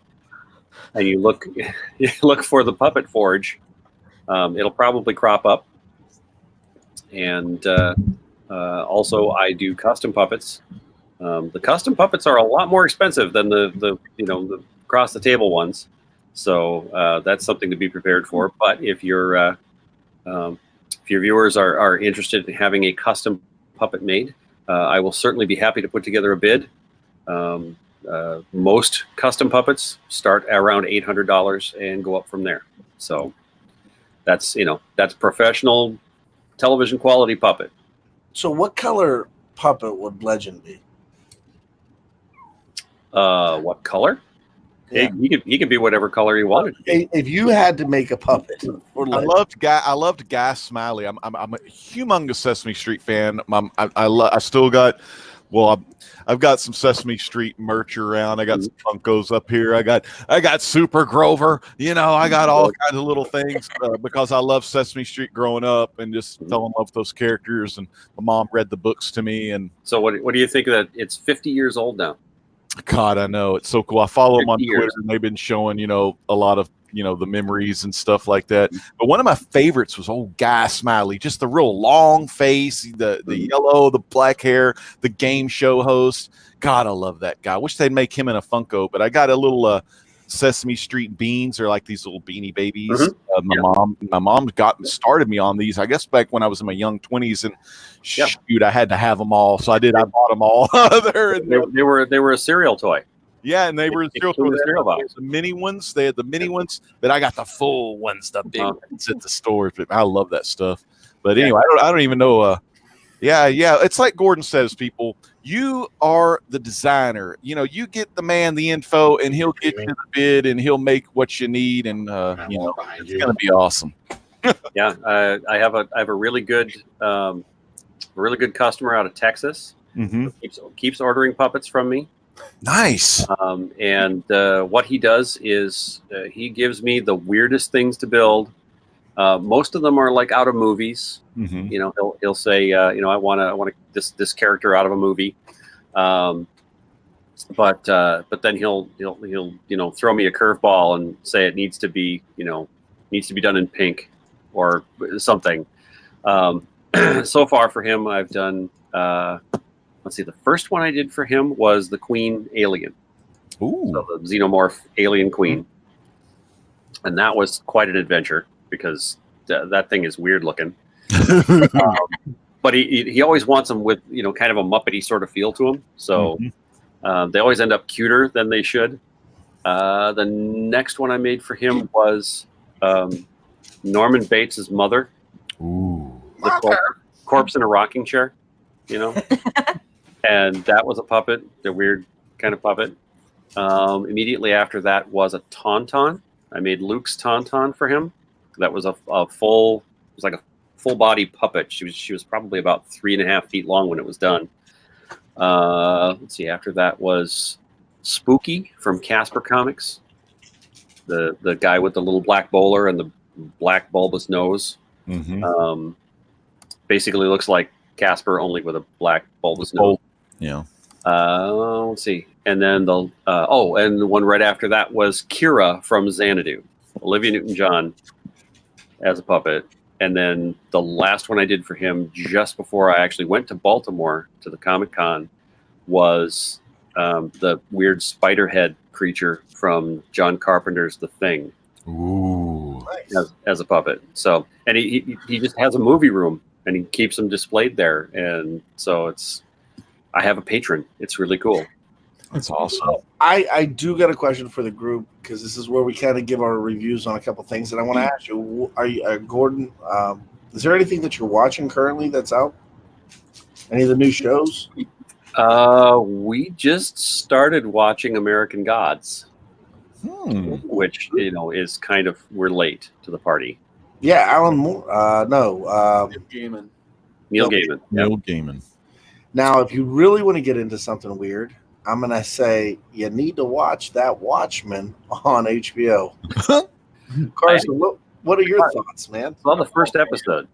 and you look for the Puppet Forge, it'll probably crop up. And also, I do custom puppets. The custom puppets are a lot more expensive than the across the table ones, so that's something to be prepared for. But if your viewers are interested in having a custom puppet made, I will certainly be happy to put together a bid. Most custom puppets start around $800 and go up from there. So that's professional television quality puppet. So, what color puppet would Legend be? What color? Yeah. He could be whatever color he wanted. If you had to make a puppet, I loved Guy Smiley. I'm a humongous Sesame Street fan. I still got. Well, I've got some Sesame Street merch around. I got some Funkos up here. I got Super Grover. I got all kinds of little things because I love Sesame Street growing up and just fell in love with those characters. And my mom read the books to me. And so, what do you think of that? It's 50 years old now. God, I know, it's so cool. I follow them on 50 Twitter, years. and they've been showing a lot of the memories and stuff like that. But one of my favorites was old Guy Smiley, just the real long face, the yellow, the black hair, the game show host. God, I love that guy. I wish they'd make him in a Funko, but I got a little Sesame Street beans. They're like these little beanie babies. Mm-hmm. My mom started me on these, I guess, back when I was in my young 20s, and shoot, I had to have them all. So I did. I bought them all. They were a cereal toy. Yeah, and they were cereal box. The mini ones. They had the mini ones, but I got the full ones, the big ones at the stores. But I love that stuff. But anyway, I don't even know. Yeah. It's like Gordon says, people. You are the designer. You get the man the info, and he'll get you the bid, and he'll make what you need, and it's gonna be awesome. Yeah, I have a really good customer out of Texas. Mm-hmm. Keeps ordering puppets from me. Nice. And what he does is he gives me the weirdest things to build. Most of them are like out of movies. Mm-hmm. He'll say, I want this character out of a movie. But then he'll throw me a curveball and say it needs to be done in pink or something. So far for him, I've done. Let's see. The first one I did for him was the Queen Alien. Ooh. So the Xenomorph Alien Queen, and that was quite an adventure because that thing is weird looking. But he always wants them with kind of a Muppety sort of feel to them. So they always end up cuter than they should. The next one I made for him was Norman Bates's mother. Ooh. The corpse in a rocking chair. And that was a puppet, the weird kind of puppet. Immediately after that was a Tauntaun. I made Luke's Tauntaun for him. That was a full body puppet. She was probably about 3.5 feet long when it was done. Let's see. After that was Spooky from Casper Comics. The guy with the little black bowler and the black bulbous nose. Mm-hmm. Basically looks like Casper, only with a black bulbous nose. Yeah. Let's see. And then and the one right after that was Kira from Xanadu, Olivia Newton-John as a puppet. And then the last one I did for him just before I actually went to Baltimore to the Comic-Con was the weird spider head creature from John Carpenter's The Thing. Ooh. As a puppet. So, and he just has a movie room and he keeps them displayed there. And so I have a patron. It's really cool. That's awesome. I do got a question for the group because this is where we kind of give our reviews on a couple things. And I want to ask you, are you, Gordon, is there anything that you're watching currently that's out? Any of the new shows? We just started watching American Gods, which, is kind of, we're late to the party. Yeah, Alan Moore. Neil Gaiman. Neil Gaiman. Neil Gaiman. Now, if you really want to get into something weird, I'm going to say you need to watch that Watchmen on HBO. Carson, what are your thoughts, man? Saw the first episode.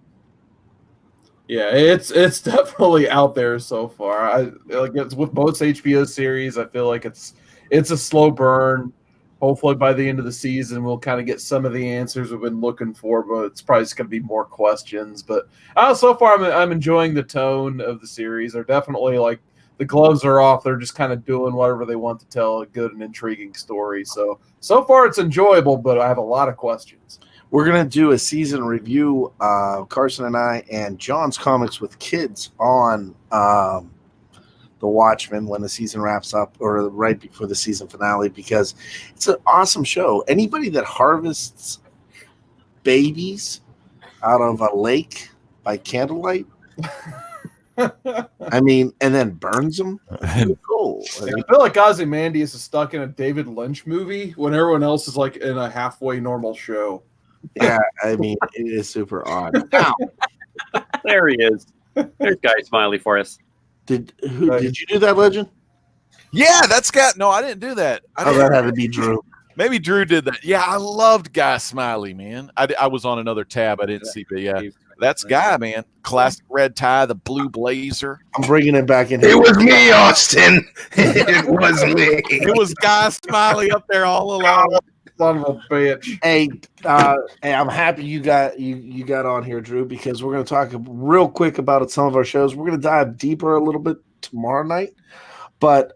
Yeah, it's definitely out there so far. It's with most HBO series. I feel like it's a slow burn. Hopefully, by the end of the season, we'll kind of get some of the answers we've been looking for. But it's probably just going to be more questions. But so far, I'm enjoying the tone of the series. They're definitely the gloves are off. They're just kind of doing whatever they want to tell a good and intriguing story. So far, it's enjoyable. But I have a lot of questions. We're going to do a season review, Carson and I, and John's Comics with Kids on The Watchmen when the season wraps up or right before the season finale because it's an awesome show. Anybody that harvests babies out of a lake by candlelight, and then burns them, cool. I feel like Ozymandias is stuck in a David Lynch movie when everyone else is in a halfway normal show. Yeah, it is super odd. Now, there he is. There's Guy Smiley for us. Did you do that, Legend? Yeah, that's got no. I didn't do that. That had to be Drew. Maybe Drew did that. Yeah, I loved Guy Smiley, man. I was on another tab. I didn't see, but yeah, that's Guy, man. Classic red tie, the blue blazer. I'm bringing it back in. It was me, Austin. It was me. It was Guy Smiley up there all along. Son of a bitch. Hey, I'm happy you got on here, Drew, because we're going to talk real quick about some of our shows. We're going to dive deeper a little bit tomorrow night. But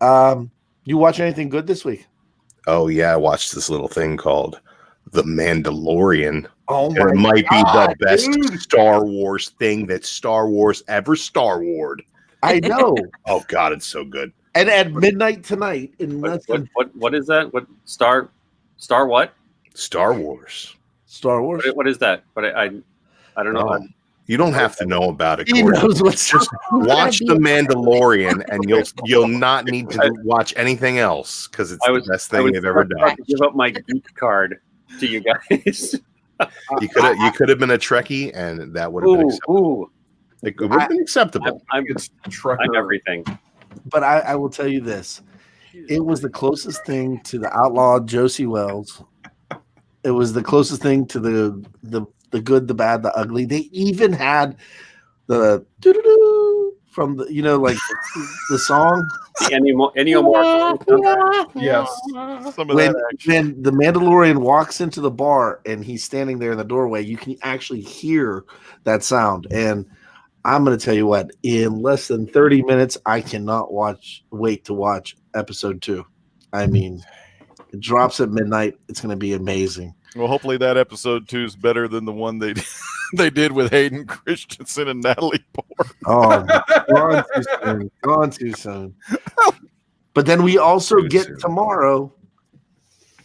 you watch anything good this week? Oh, yeah. I watched this little thing called The Mandalorian. Oh, my It might be the best dude. Star Wars thing that Star Wars ever Star Wars. I know. Oh, God, it's so good. And at midnight tonight, What is that? What Star what? Star Wars. Star Wars. What is that? But I don't know. You don't have to know about it. He Gordon. knows what's Just watch The Mandalorian, and you'll not need to watch anything else because it's the best thing they've ever done. To give up my geek card to you guys. You could have been a Trekkie, and that would have been acceptable. It would have been acceptable. I'm everything. But I will tell you this. It was the closest thing to the outlaw Josie Wells. It was the closest thing to the good, the bad, the ugly. They even had the doo-doo-doo from the the song. The Ennio Morricone. Yes. Some of that action. When the Mandalorian walks into the bar and he's standing there in the doorway, you can actually hear that sound. And I'm going to tell you what, in less than 30 minutes, I cannot wait to watch episode 2. I mean, it drops at midnight. It's going to be amazing. Well, hopefully that episode 2 is better than the one they did with Hayden Christensen and Natalie Portman. Oh, gone too soon. But then we also get tomorrow,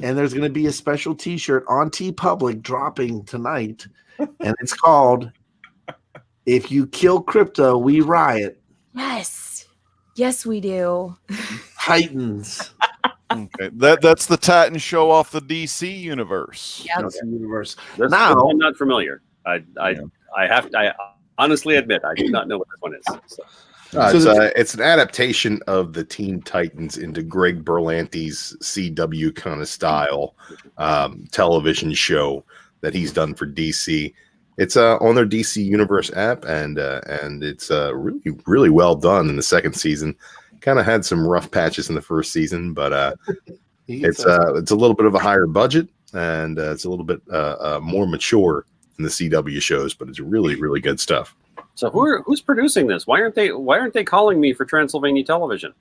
and there's going to be a special T-shirt on TeePublic dropping tonight, and it's called "If You Kill Crypto, We Riot." Yes, we do. Titans. Okay. That's the Titan show off the DC universe. Yep. That's the universe. This Now, I'm not familiar. I honestly admit I do not know what this one is. So. It's an adaptation of the Teen Titans into Greg Berlanti's CW kind of style television show that he's done for DC. It's on their DC Universe app, and it's really well done in the second season. Kind of had some rough patches in the first season, but it's a little bit of a higher budget, and it's a little bit more mature than the CW shows, but it's really good stuff. So who's producing this? Why aren't they calling me for Transylvania Television?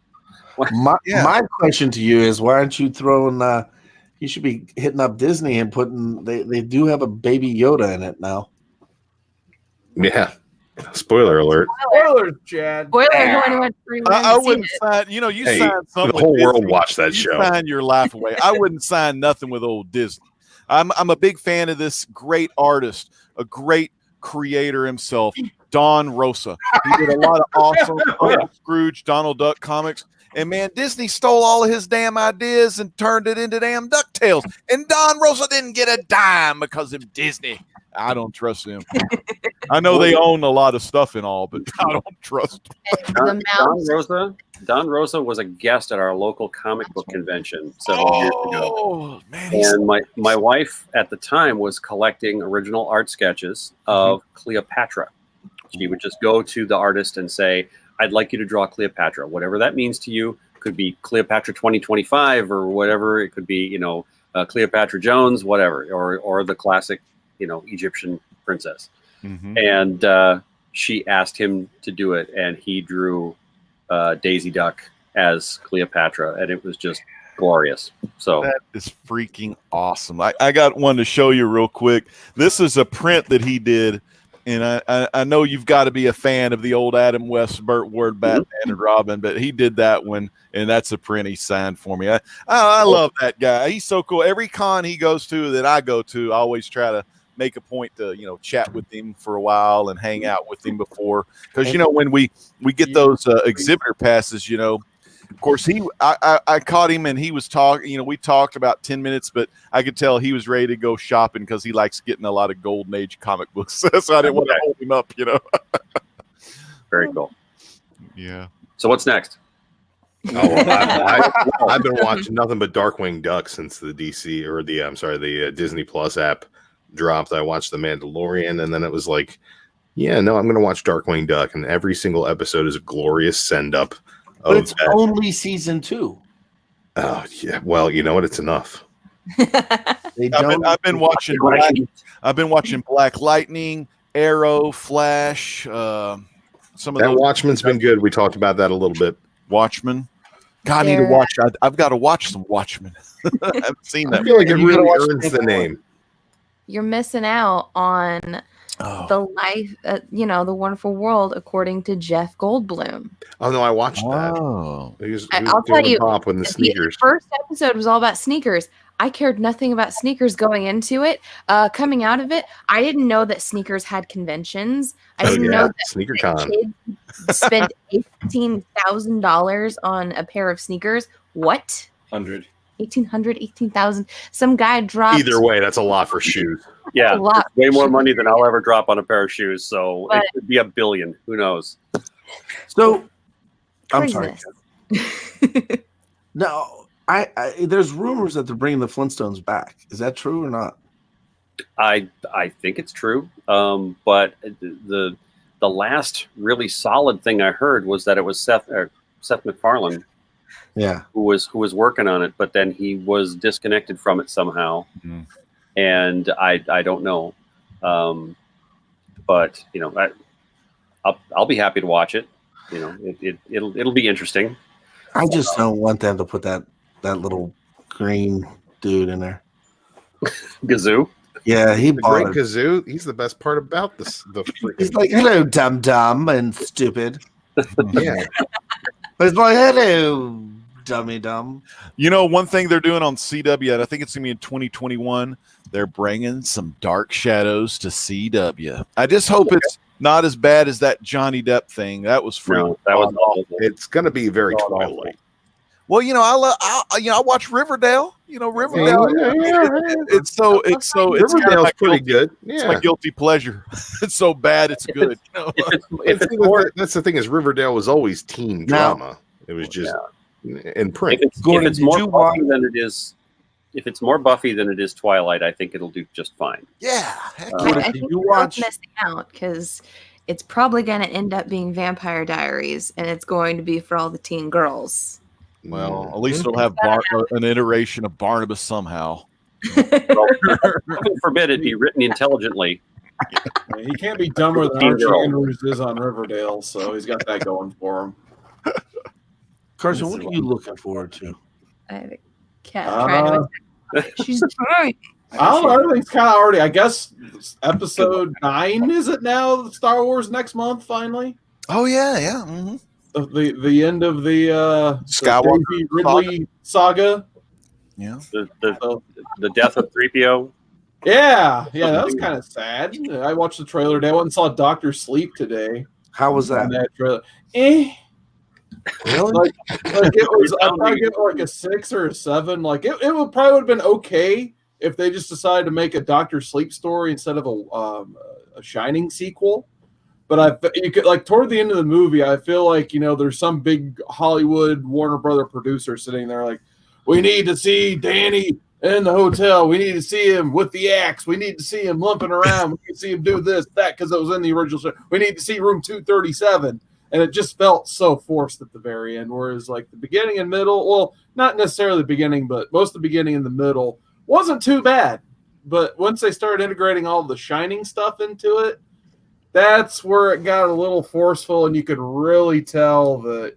My question to you is, why aren't you throwing? You should be hitting up Disney and putting. They do have a Baby Yoda in it now. Yeah. Spoiler alert. Spoilers, Chad. Spoiler, I wouldn't sign. You sign something. The whole with world Disney, watched that show. Sign your life away. I wouldn't sign nothing with old Disney. I'm a big fan of this great artist, a great creator himself, Don Rosa. He did a lot of awesome Uncle Scrooge, Donald Duck comics. And man, Disney stole all of his damn ideas and turned it into damn DuckTales. And Don Rosa didn't get a dime because of Disney. I don't trust them. I know they own a lot of stuff and all, but I don't trust them. Don Rosa was a guest at our local comic book convention several years ago. Man, and my wife at the time was collecting original art sketches of Cleopatra. She would just go to the artist and say, I'd like you to draw Cleopatra, whatever that means to you. Could be Cleopatra 2025 or whatever. It could be, Cleopatra Jones, whatever, or the classic, Egyptian princess. And she asked him to do it, and he drew Daisy Duck as Cleopatra, and it was just glorious. So that is freaking awesome. I got one to show you real quick. This is a print that he did. And I know you've got to be a fan of the old Adam West, Burt Ward, Batman and Robin, but he did that one, and that's a print he signed for me. I love that guy. He's so cool. Every con he goes to that I go to, I always try to make a point to chat with him for a while and hang out with him before, because when we get those exhibitor passes, of course, I caught him and he was talking. We talked about 10 minutes, but I could tell he was ready to go shopping because he likes getting a lot of Golden Age comic books. So I didn't want to hold him up, Very cool. Yeah. So what's next? I've been watching nothing but Darkwing Duck since the the Disney Plus app dropped. I watched The Mandalorian, and then it was like, I'm going to watch Darkwing Duck, and every single episode is a glorious send up. But it's only season 2. Oh yeah, well, you know what? It's enough. I've been watching Black Lightning, Arrow, Flash. Some of that those. Watchmen's been good. We talked about that a little bit. Watchmen. God, I need to watch. I've got to watch some Watchmen. I haven't seen that. I feel like it really earns the name. You're missing out on the life, the wonderful world according to Jeff Goldblum. Oh no, I watched that. I'll tell you, when the sneakers. The first episode was all about sneakers. I cared nothing about sneakers going into it. Coming out of it, I didn't know that sneakers had conventions. I didn't know that SneakerCon. Kids spent $18,000 on a pair of sneakers. What? 18,000. Some guy dropped. Either way, that's a lot for shoes. Yeah, way more money than I'll ever drop on a pair of shoes. So it could be $1 billion. Who knows? So, I'm sorry. No, I there's rumors that they're bringing the Flintstones back. Is that true or not? I think it's true. But the last really solid thing I heard was that it was Seth MacFarlane. Yeah, who was working on it, but then he was disconnected from it somehow, and I don't know, but I'll be happy to watch it. It'll be interesting. I just don't want them to put that little green dude in there. Gazoo. Yeah, he bought great Gazoo. He's the best part about this. He's like, hello, dumb and stupid. Yeah, but it's like, hello, dummy dumb. One thing they're doing on CW, and I think it's gonna be in 2021. They're bringing some Dark Shadows to CW. I just hope it's not as bad as that Johnny Depp thing. That was free. No, that was awful. It's gonna be very Twilight. Well, I watch Riverdale. Riverdale. Riverdale's pretty good. Yeah. It's my guilty pleasure. It's so bad, it's good. That's the thing is Riverdale was always teen drama. It was just in print. If it's more fun than it is if it's more Buffy than it is Twilight, I think it'll do just fine. Yeah. Heck I yeah. think you you're watch- missing out because it's probably going to end up being Vampire Diaries, and it's going to be for all the teen girls. Well, at least it'll have an iteration of Barnabas somehow. Well, heaven forbid it be written intelligently. He can't be dumber than Archie Andrews is on Riverdale, so he's got that going for him. Carson, what are you looking forward to? I have a cat trying to. She's trying. I don't know. Everything's kind of already. I guess episode 9 is it now? Star Wars next month, finally. Oh yeah, yeah. Mm-hmm. The end of the Skywalker Daisy Ridley saga. Yeah. The death of 3PO. Yeah, that was kind of sad. I watched the trailer today. I went and saw Doctor Sleep today. How was On that? that trailer. Really? Like it was. I probably give it like a 6 or a 7. Like it would probably would have been okay if they just decided to make a Doctor Sleep story instead of a Shining sequel. But you could, like, toward the end of the movie, I feel like, there's some big Hollywood Warner Brother producer sitting there like, we need to see Danny in the hotel. We need to see him with the axe. We need to see him limping around. We need to see him do this, that, because it was in the original show. We need to see room 237. And it just felt so forced at the very end. Whereas, like, the beginning and middle, well, not necessarily the beginning, but most of the beginning and the middle wasn't too bad. But once they started integrating all the Shining stuff into it, that's where it got a little forceful, and you could really tell that,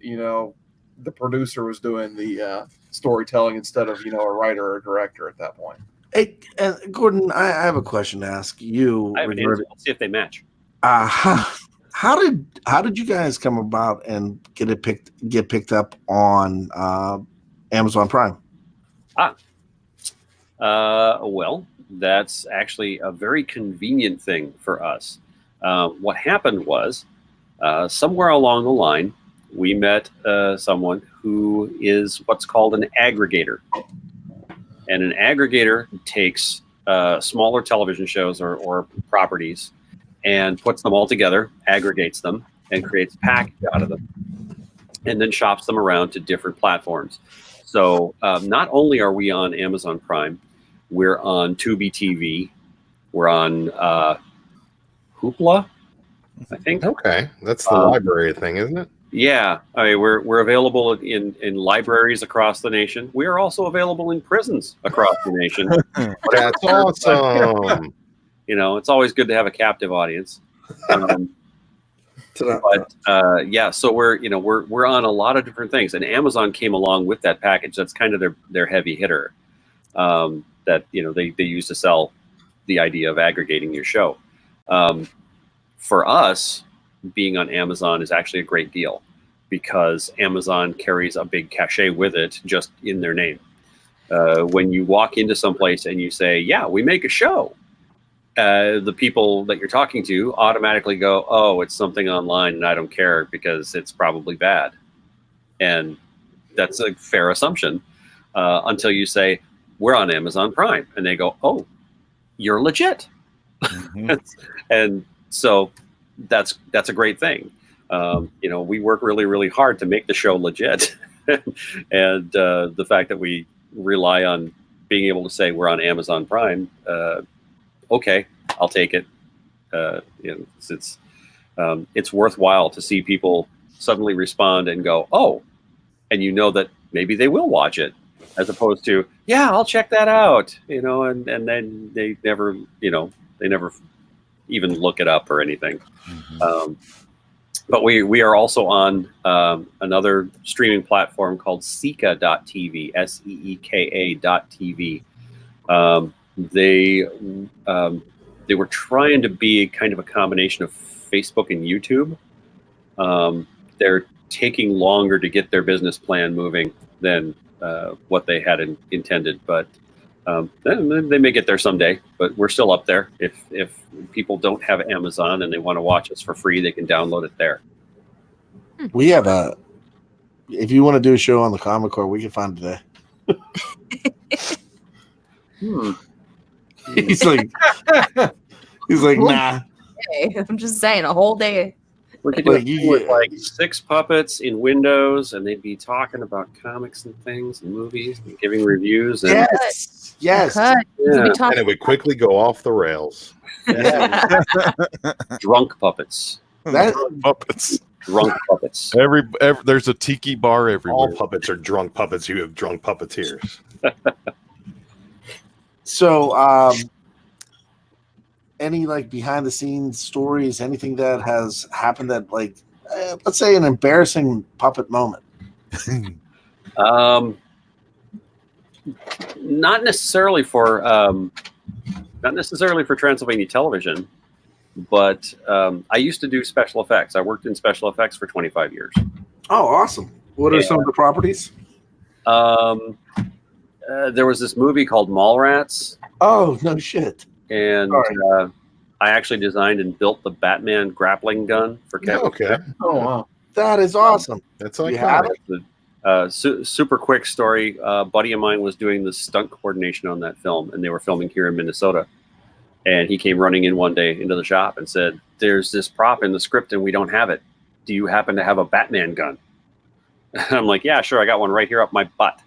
the producer was doing the storytelling instead of, a writer or director at that point. Hey, Gordon, I have a question to ask you. I have an answer. Let's see if they match. How did you guys come about and get picked up on Amazon Prime? Well, that's actually a very convenient thing for us. What happened was, somewhere along the line, we met someone who is what's called an aggregator. And an aggregator takes smaller television shows or properties and puts them all together, aggregates them, and creates a package out of them, and then shops them around to different platforms. So not only are we on Amazon Prime, we're on Tubi TV, we're on Hoopla, I think. Okay, that's the library thing, isn't it? Yeah, I mean, we're available in libraries across the nation. We are also available in prisons across the nation. That's awesome. It's always good to have a captive audience. Yeah, so we're on a lot of different things, and Amazon came along with that package. That's kind of their heavy hitter that they use to sell the idea of aggregating your show. For us, being on Amazon is actually a great deal because Amazon carries a big cachet with it just in their name. When you walk into someplace and you say, yeah, we make a show, the people that you're talking to automatically go, oh, it's something online and I don't care because it's probably bad. And that's a fair assumption until you say, we're on Amazon Prime. And they go, oh, you're legit. Mm-hmm. And so that's a great thing. We work really, really hard to make the show legit. And the fact that we rely on being able to say we're on Amazon Prime, okay, I'll take it. It's worthwhile to see people suddenly respond and go, oh, and that maybe they will watch it, as opposed to, yeah, I'll check that out, and then they never even look it up or anything. Mm-hmm. But we are also on another streaming platform called Seeka.tv, SEEKA.tv. They were trying to be kind of a combination of Facebook and YouTube. They're taking longer to get their business plan moving than what they had intended, but they may get there someday. But we're still up there. If people don't have Amazon and they want to watch us for free, they can download it there. We have if you want to do a show on the Comic Core, we can find it there. He's like, nah. I'm just saying, a whole day. We could do Like, it you with get- like 6 puppets in windows, and they'd be talking about comics and things and movies and giving reviews. And Yes. Could. You could be Yeah. talking And it would quickly go off the rails. Yeah. drunk puppets. That- Puppets. Drunk puppets. Every there's a tiki bar All everywhere. puppets are drunk puppets. You have drunk puppeteers. So, any like behind the scenes stories, anything that has happened that like, let's say an embarrassing puppet moment. Not necessarily for Transylvania television, but I used to do special effects. I worked in special effects for 25 years. Oh, awesome! What are some of the properties? There was this movie called Mallrats, Oh, no shit. and I actually designed and built the Batman grappling gun for Kevin. Okay, Oh wow. That is awesome. that's You like have Super quick story. A buddy of mine was doing the stunt coordination on that film, and they were filming here in Minnesota. And he came running in one day into the shop and said, "There's this prop in the script, and we don't have it. Do you happen to have a Batman gun?" And I'm like, "Yeah, sure. I got one right here up my butt."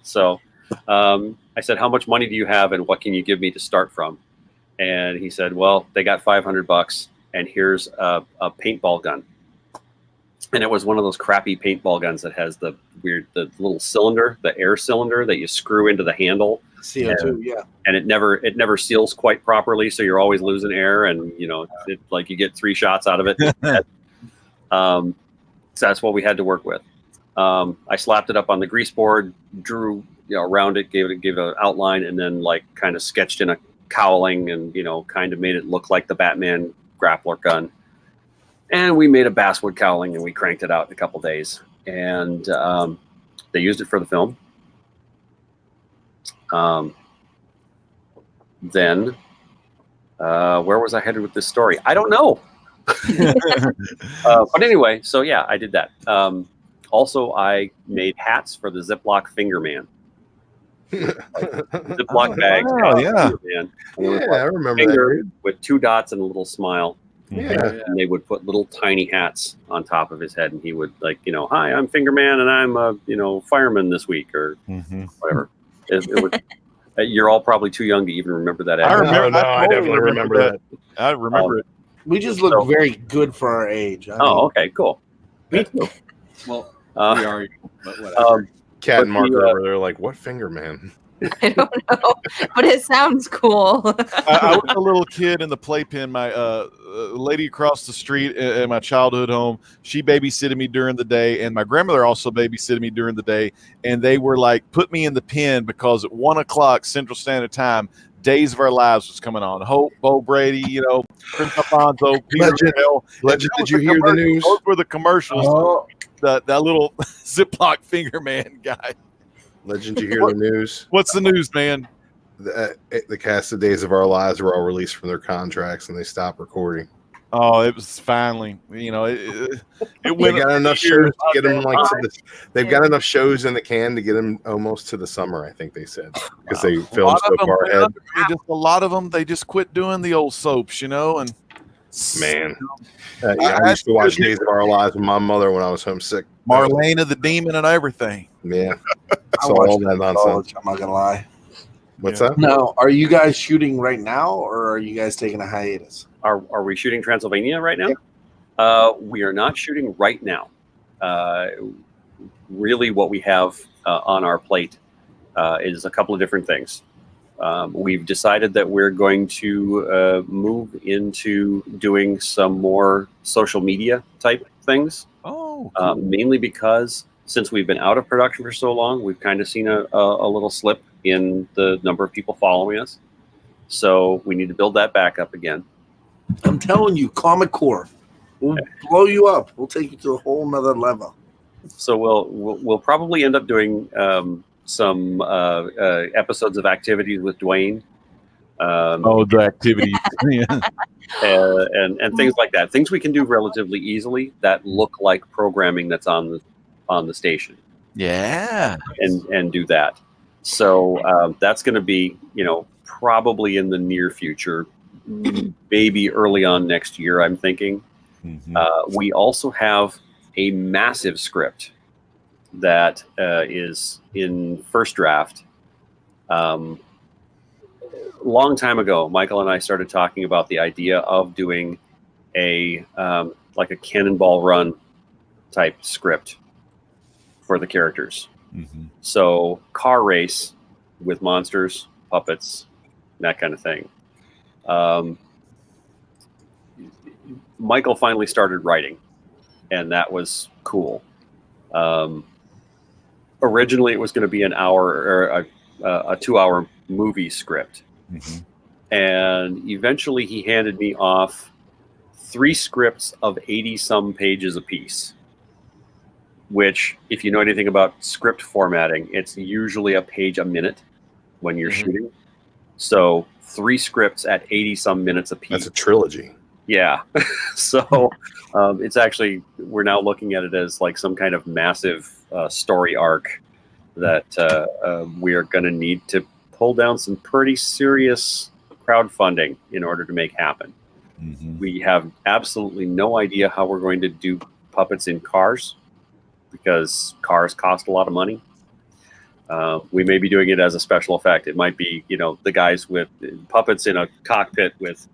So I said, "How much money do you have, and what can you give me to start from?" And he said, "Well, they got $500, and here's a paintball gun." And it was one of those crappy paintball guns that has the little cylinder, the air cylinder that you screw into the handle, CO2, yeah. and it never seals quite properly, so you're always losing air, and like you get 3 shots out of it. So that's what we had to work with. I slapped it up on the grease board, drew around it, gave it an outline, and then like kind of sketched in a cowling, and kind of made it look like the Batman grappler gun. And we made a basswood cowling, and we cranked it out in a couple days. And they used it for the film. Then, where was I headed with this story? I don't know. But anyway, so yeah, I did that. Also, I made hats for the Ziploc Finger Man. Ziploc bags. wow, yeah. Man. yeah, I remember Finger that. with 2 dots and a little smile. Yeah. And they would put little tiny hats on top of his head, and he would "Hi, I'm Finger Man, and I'm a fireman this week," or whatever. It would. You're all probably too young to even remember that. I remember. No, I totally definitely remember that. I remember it. We just look very good for our age. I mean, Okay, cool. Me too. Well, Uh, we are, but whatever. Cat and But Mark the, are over there like, what finger man? I don't know, but it sounds cool. I was a little kid in the playpen. My lady across the street at my childhood home, she babysitted me during the day, and my grandmother also babysitted me during the day. And they were like, put me in the pen because at 1 o'clock Central Standard Time, Days of Our Lives was coming on. Hope, Bo Brady, Prince Alfonso, Peter Legend. Bell. Legend, And did you hear the news? Those were the commercials. Oh, That little Ziploc Finger Man guy. Legend, did you hear the news? What's the news, man? The cast of Days of Our Lives were all released from their contracts, and they stopped recording. Oh, it was finally, it They went got enough shows to get them they've got enough shows in the can to get them almost to the summer, I think they said, because they A filmed lot so of them, far ahead. a lot of them, they just quit doing the old soaps, and Man, I used to watch Days of Our Lives with my mother when I was homesick. Marlena the Demon and everything. Yeah, I saw watched all that it in nonsense. college, I'm not gonna lie. What's Yeah. that? Now, are you guys shooting right now, or are you guys taking a hiatus? Are we shooting Transylvania right now? We are not shooting right now. Really, what we have on our plate is a couple of different things. We've decided that we're going to move into doing some more social media type things, Oh, mainly because since we've been out of production for so long, we've kind of seen a little slip in the number of people following us. So we need to build that back up again. I'm telling you, Comic Core will blow you up. We'll take you to a whole nother level. So we'll probably end up doing some episodes of activities with Dwayne. the activity. And things like that. Things we can do relatively easily that look like programming that's on the station, Yeah. and do that. So that's going to be probably in the near future, maybe early on next year, I'm thinking. We also have a massive script that is in first draft. Long time ago, Michael and I started talking about the idea of doing a like a Cannonball Run type script for the characters. So car race with monsters, puppets, that kind of thing. Michael finally started writing, and that was cool. Originally, it was going to be an hour or a 2-hour movie script. And eventually he handed me off 3 scripts of 80-some pages apiece, which, if you know anything about script formatting, it's usually a page a minute when you're shooting. So 3 scripts at 80-some minutes apiece. That's a trilogy. Yeah. So it's actually, we're now looking at it as like some kind of massive story arc that we are going to need to pull down some pretty serious crowdfunding in order to make happen. We have absolutely no idea how we're going to do puppets in cars, because cars cost a lot of money. We may be doing it as a special effect. It might be, the guys with puppets in a cockpit with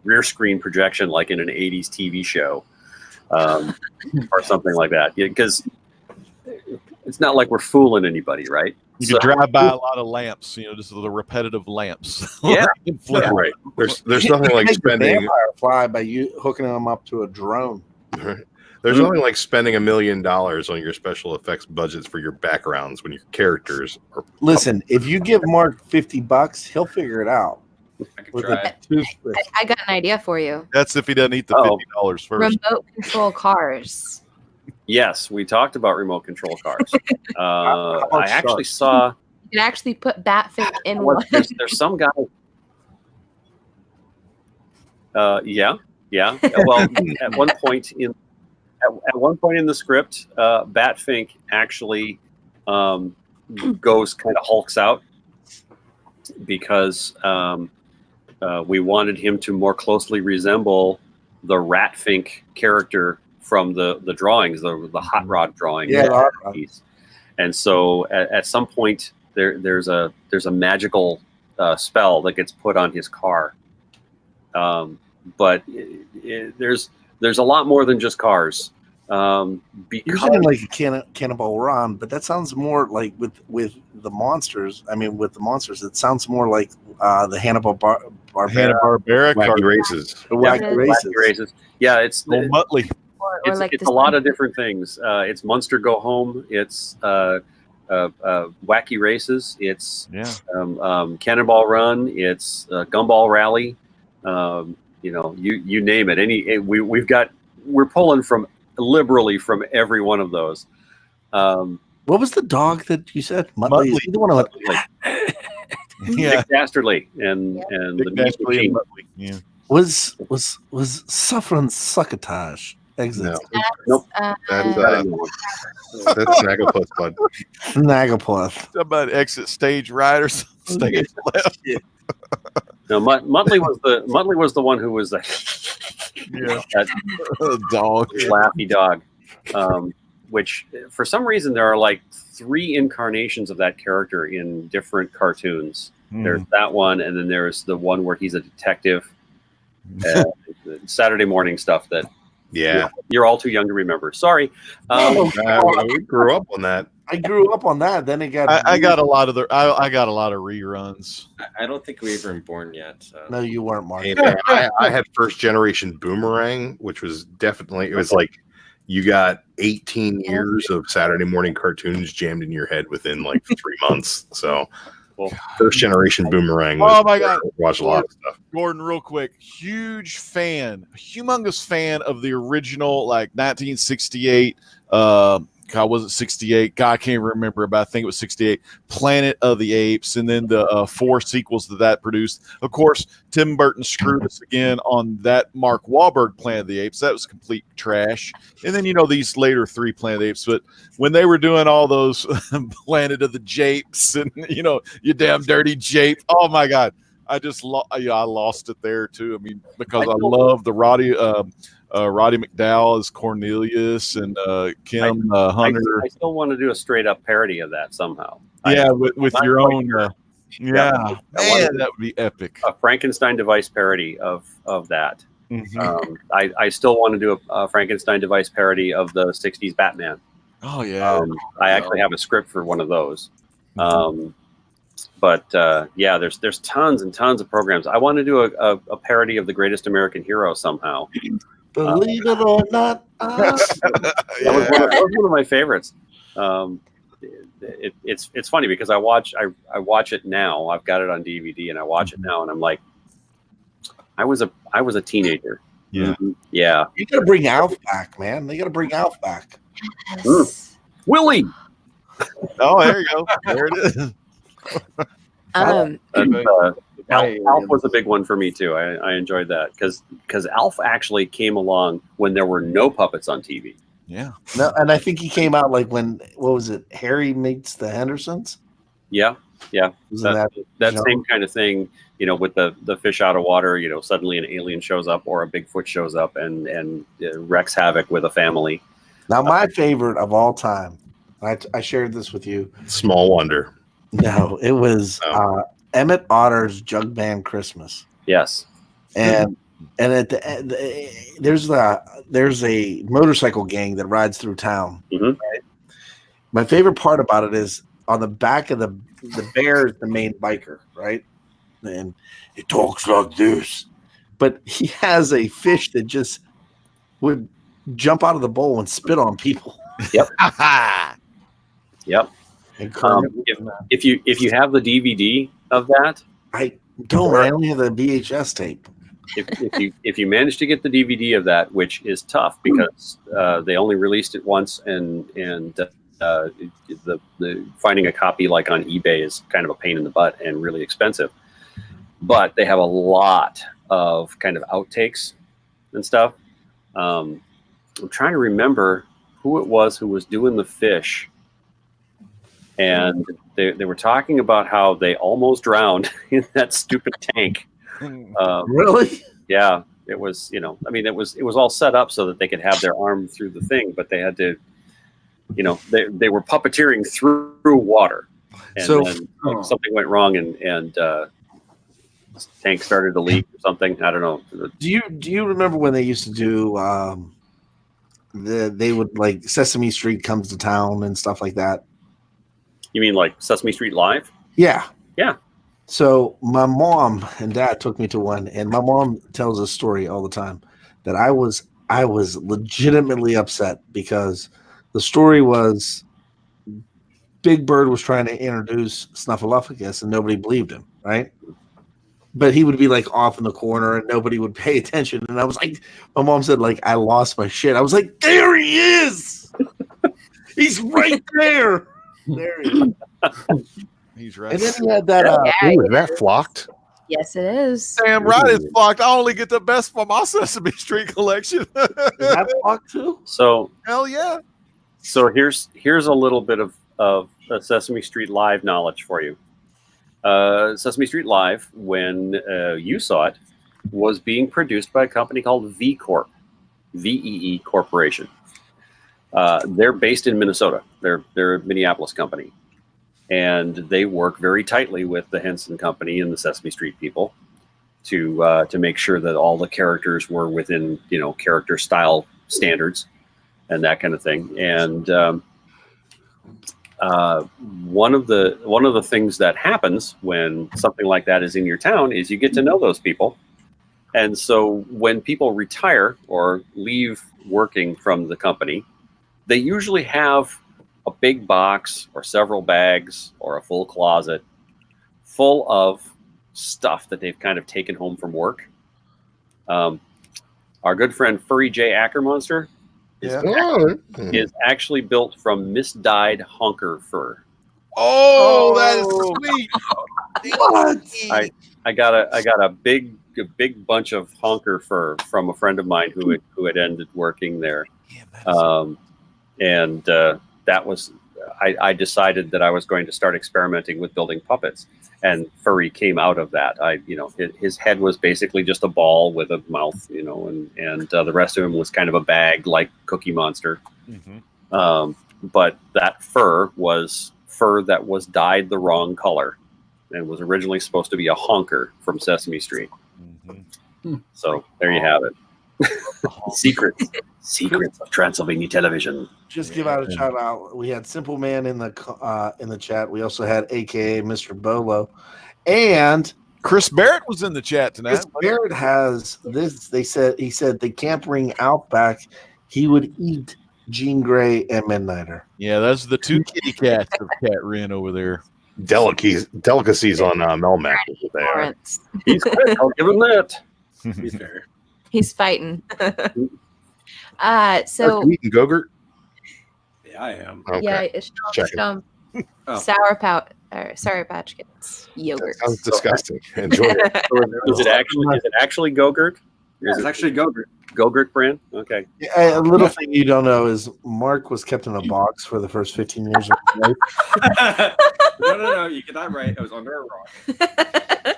rear screen projection, like in an 80s TV show, or something like that. Because it's not like we're fooling anybody, right? You can drive by a lot of lamps, just the repetitive lamps. Yeah, right. There's nothing like spending vampire fly by you hooking them up to a drone. There's nothing like spending $1 million on your special effects budgets for your backgrounds when your characters are. Listen, if you give Mark $50, he'll figure it out. I could try. I got an idea for you. That's if he doesn't eat the $50 first. Remote control cars. Yes, we talked about remote control cars. I actually saw. You can actually put Batfink in one. There's some guy. Yeah. Well, at one point in the script, Batfink actually goes kind of hulks out because we wanted him to more closely resemble the Ratfink character from the drawings, the hot rod drawing. Piece. And so at some point there's a magical spell that gets put on his car. But there's a lot more than just cars. You're saying like a Cannibal Run, but that sounds more like with the monsters. I mean, with the monsters, it sounds more like the Hanna-Barbera Wacky Races. The Wacky Races. Yeah, it's motley. It's a lot of different things. It's Munster Go Home. It's Wacky Races. It's Cannonball Run. It's Gumball Rally. You name it. We're pulling from liberally from every one of those. What was the dog that you said? Muttley. The one of Dick Dastardly and the Dastardly and Muttley. Yeah. Was suffering succotash. Exit. No. Nope. That's Snagglepuss, bud. Snagglepuss. Somebody exit stage right or stage left. Yeah. No, Muttley was the one who was that dog, laughy dog. Which for some reason there are like 3 incarnations of that character in different cartoons. There's that one, and then there's the one where he's a detective. Saturday morning stuff that. Yeah, you're all too young to remember. Sorry. We grew up on that. I grew up on that. Then it got. I got a lot of I got a lot of reruns. I don't think we were born yet. So. No, you weren't, Mark. I had first generation Boomerang, which was definitely, it was like you got 18 years of Saturday morning cartoons jammed in your head within like 3 months. So. Well, first generation Boomerang. Oh my God! Watched a lot of stuff. Gordon, real quick, humongous fan of the original, like 1968. Was it 68? God, I can't remember, but I think it was 68. Planet of the Apes, and then the 4 sequels that produced. Of course, Tim Burton screwed us again on that Mark Wahlberg Planet of the Apes. That was complete trash. And then these later 3 Planet of the Apes. But when they were doing all those Planet of the Japes and you damn dirty jape, oh my God, I lost it there too. I mean, because I love the Roddy McDowell as Cornelius and Kim Hunter. I still want to do a straight up parody of that somehow. Yeah, with your own. Yeah, man, that would be epic. A Frankenstein Device parody of that. I still want to do a Frankenstein Device parody of the 60s Batman. Oh, yeah. I actually have a script for one of those. But there's tons and tons of programs. I want to do a parody of The Greatest American Hero somehow. Believe it or not. That was one of my favorites. It's funny because I watch it now. I've got it on DVD and I watch it now and I'm like, I was a teenager. Yeah. Yeah. You gotta bring Alf back, man. They gotta bring Alf back. Yes. Willie. Oh, there you go. There it is. Alf was a big one for me too. I enjoyed that because Alf actually came along when there were no puppets on TV. Yeah. No, and I think he came out like what was it? Harry Meets the Hendersons? Yeah. That same kind of thing, with the fish out of water, suddenly an alien shows up or a Bigfoot shows up and wreaks havoc with a family. Now, my favorite of all time, I shared this with you. Small Wonder. No, it was Emmett Otter's Jug Band Christmas. Yes. And at the end, there's a motorcycle gang that rides through town. Mm-hmm. Right? My favorite part about it is on the back of the bear is the main biker, right? And he talks like this, but he has a fish that just would jump out of the bowl and spit on people. Yep. Yep. And if you have the DVD of that, I don't. I only have the VHS tape. If you manage to get the DVD of that, which is tough because they only released it once, and the finding a copy like on eBay is kind of a pain in the butt and really expensive. But they have a lot of kind of outtakes and stuff. I'm trying to remember who it was who was doing the fish, and they were talking about how they almost drowned in that stupid tank. Really? Yeah, it was. It was all set up so that they could have their arm through the thing, but they had to. They were puppeteering through water, and then something went wrong, and tank started to leak or something. I don't know. Do you remember when they used to do? They would like Sesame Street comes to town and stuff like that. You mean like Sesame Street Live? Yeah. Yeah. So my mom and dad took me to one, and my mom tells a story all the time that I was legitimately upset because the story was Big Bird was trying to introduce Snuffleupagus and nobody believed him, right? But he would be like off in the corner and nobody would pay attention. And I was like, my mom said, like, I lost my shit. I was like, there he is. He's right there. There he is. He's right. And then he had that. Ooh, is that flocked? Yes, it is. Damn right, it's flocked. I only get the best from my Sesame Street collection. Is that flocked too? So hell yeah. So here's a little bit of Sesame Street Live knowledge for you. Sesame Street Live, when you saw it, was being produced by a company called V Corp, VEE Corporation. They're based in Minnesota. They're a Minneapolis company, and they work very tightly with the Henson Company and the Sesame Street people to make sure that all the characters were within character style standards and that kind of thing. And one of the things that happens when something like that is in your town is you get to know those people. And so when people retire or leave working from the company, they usually have a big box or several bags or a full closet full of stuff that they've kind of taken home from work. Our good friend Furry Ackermonster is actually built from misdyed honker fur. Oh, that is sweet. What? I got a big bunch of honker fur from a friend of mine who had ended working there. And that was I decided that I was going to start experimenting with building puppets, and Furry came out of that. His head was basically just a ball with a mouth, and the rest of him was kind of a bag like Cookie Monster. Mm-hmm. But that fur was fur that was dyed the wrong color, and was originally supposed to be a honker from Sesame Street. Mm-hmm. So there you have it. Secrets of Transylvania television. Just give out a shout out. We had Simple Man in the chat. We also had AKA Mr. Bolo, and Chris Barrett was in the chat tonight. Chris Barrett has this. He said they can't bring Alf back. He would eat Jean Grey and Midnighter. Yeah, those are the two kitty cats of Cat Ren over there. Delicacies on Melmac. There. He's good. I'll give him that. He's fair. He's fighting. So Are you eating Gogurt? Yeah, I am. Okay. yeah, it's Checking. Sour Patch Kids yogurt. That sounds disgusting. Enjoy it. Is it actually Gogurt? Yeah, it's actually Gogurt. Gogurt brand? Okay. A little thing you don't know is Mark was kept in a box for the first 15 years of his life. No. You get that right. I was under a rock.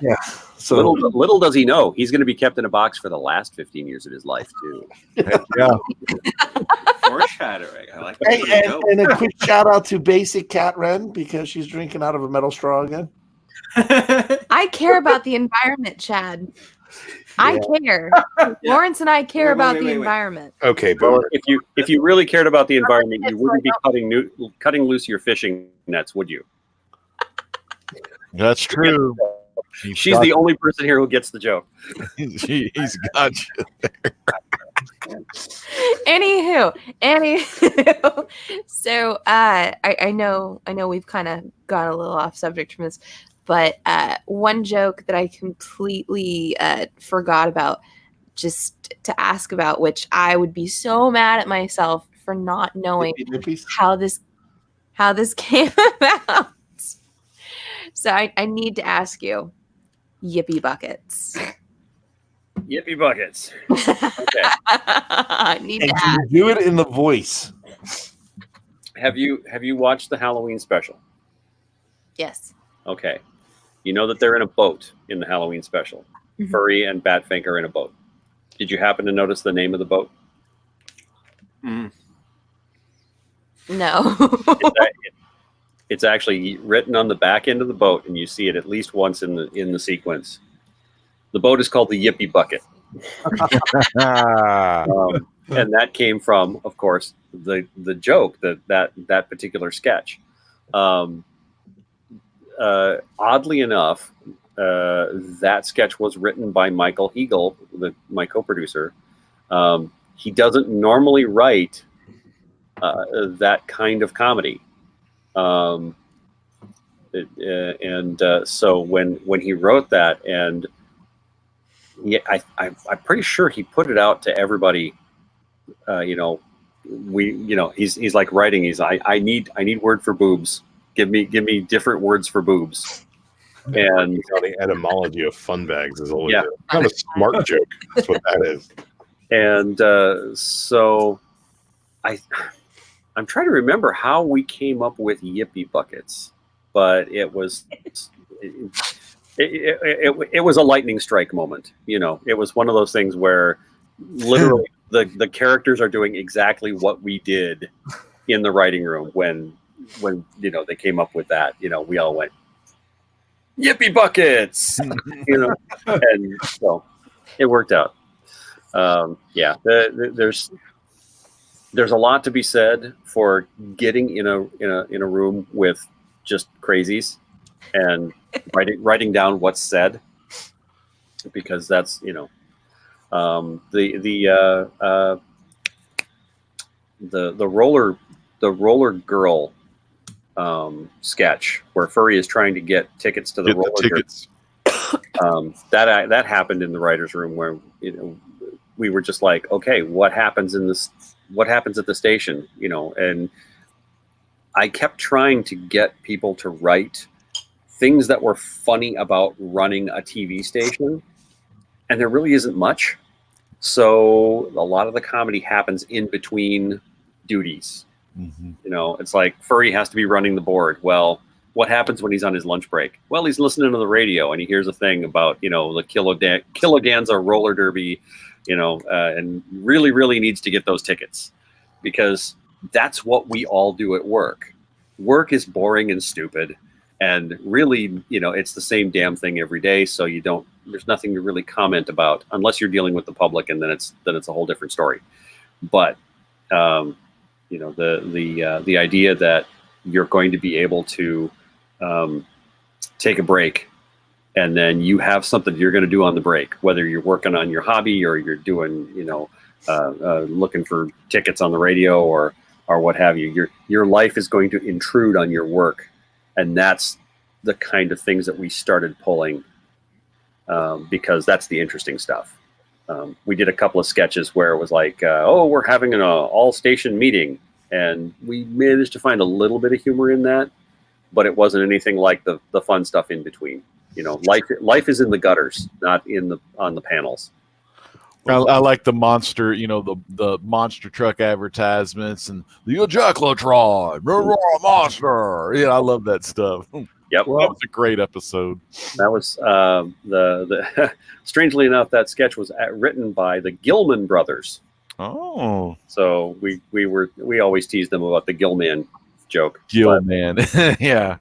Yeah. So Little does he know, he's going to be kept in a box for the last 15 years of his life, too. Yeah. Foreshadowing. I like hey, that. and a quick shout out to Basic Cat Ren because she's drinking out of a metal straw again. I care about the environment, Chad. I care. Lawrence and I care about the environment. Okay, Well, Boomer. if you really cared about the environment, you wouldn't be cutting loose your fishing nets, would you? That's true. She's the only person here who gets the joke. He's got you. Anywho, so I know we've kind of gone a little off subject from this, but one joke that I completely forgot about, just to ask about, which I would be so mad at myself for not knowing how this came about. So I need to ask you, Yippee Buckets. Yippee buckets. Okay. I need And to you ask. do it in the voice. Have you watched the Halloween special? Yes. Okay. You know that they're in a boat in the Halloween special. Mhm. Furry and Batfink are in a boat. Did you happen to notice the name of the boat? No. It's actually written on the back end of the boat, and you see it at least once in the sequence. The boat is called the Yippee Bucket, and that came from, of course, the joke that particular sketch. Oddly enough, that sketch was written by Michael Eagle, my co-producer. He doesn't normally write that kind of comedy. So when he wrote that, and I'm pretty sure he put it out to everybody. He's like writing. I need word for boobs. Give me different words for boobs. And The etymology of fun bags is always Yeah. kind of a smart joke. That's what that is. And so I'm trying to remember how we came up with Yippee Buckets, but it was it was a lightning strike moment. It was one of those things where literally the characters are doing exactly what we did in the writing room when they came up with that. We all went Yippee Buckets, and so it worked out. There's a lot to be said for getting in a room with just crazies and writing down what's said, because that's the roller girl sketch where Furry is trying to get tickets to the roller tickets. that happened in the writers' room, where we were just like, okay, what happens at the station, and I kept trying to get people to write things that were funny about running a TV station, and there really isn't much. So a lot of the comedy happens in between duties, You know, it's like Furry has to be running the board. Well, what happens when he's on his lunch break? Well, he's listening to the radio and he hears a thing about, you know, the Kilodanza roller derby, you know, and really, really needs to get those tickets because that's what we all do at work. Work is boring and stupid. And really, you know, it's the same damn thing every day. So there's nothing to really comment about unless you're dealing with the public, and then it's a whole different story. But, you know, the idea that you're going to be able to take a break and then you have something you're going to do on the break, whether you're working on your hobby or you're doing, you know, looking for tickets on the radio or what have you, your life is going to intrude on your work. And that's the kind of things that we started pulling because that's the interesting stuff. We did a couple of sketches where it was like, oh, we're having an all-station meeting. And we managed to find a little bit of humor in that, but it wasn't anything like the fun stuff in between. You know, life is in the gutters, not on the panels. I like the monster, you know, the monster truck advertisements and the ejaculatron, monster. Yeah, I love that stuff. Yep, well, that was a great episode. That was the strangely enough, that sketch was written by the Gilman brothers. Oh, so we always teased them about the Gilman joke. Gilman, yeah.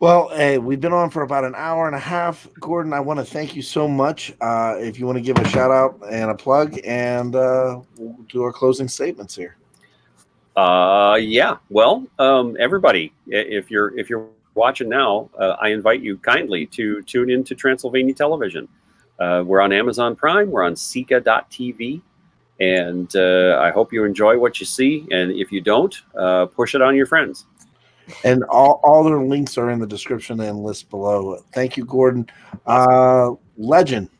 Well, hey, we've been on for about an hour and a half. Gordon, I want to thank you so much. If you want to give a shout out and a plug, and we'll do our closing statements here. Yeah. Well, everybody, if you're watching now, I invite you kindly to tune into Transylvania Television. We're on Amazon Prime. We're on Sika.tv. And I hope you enjoy what you see. And if you don't, push it on your friends. And all their links are in the description and list below. Thank you, Gordon. Legend,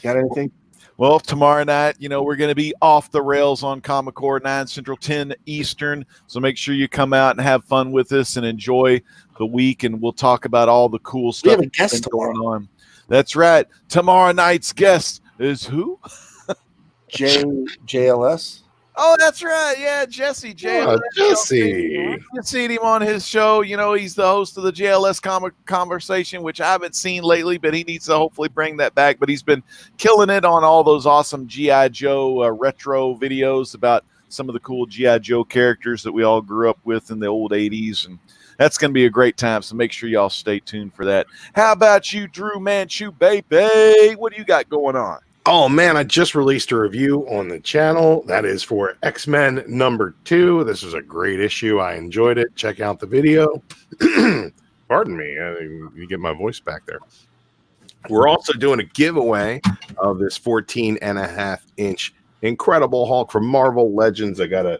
got anything? Well, tomorrow night, you know, we're going to be off the rails on Comic Core, 9 Central, 10 Eastern. So make sure you come out and have fun with us and enjoy the week. And we'll talk about all the cool stuff we have a guest going on. That's right. Tomorrow night's guest is who? JLS. Oh, that's right. Yeah, Jesse. JLS. Jesse. You've seen him on his show. You know, he's the host of the JLS Comic Conversation, which I haven't seen lately, but he needs to hopefully bring that back. But he's been killing it on all those awesome G.I. Joe retro videos about some of the cool G.I. Joe characters that we all grew up with in the old 80s. And that's going to be a great time. So make sure y'all stay tuned for that. How about you, Drew Manchu, baby? What do you got going on? Oh, man, I just released a review on the channel. That is for X-Men #2. This is a great issue. I enjoyed it. Check out the video. Pardon me. You get my voice back there. We're also doing a giveaway of this 14.5-inch Incredible Hulk from Marvel Legends. I got a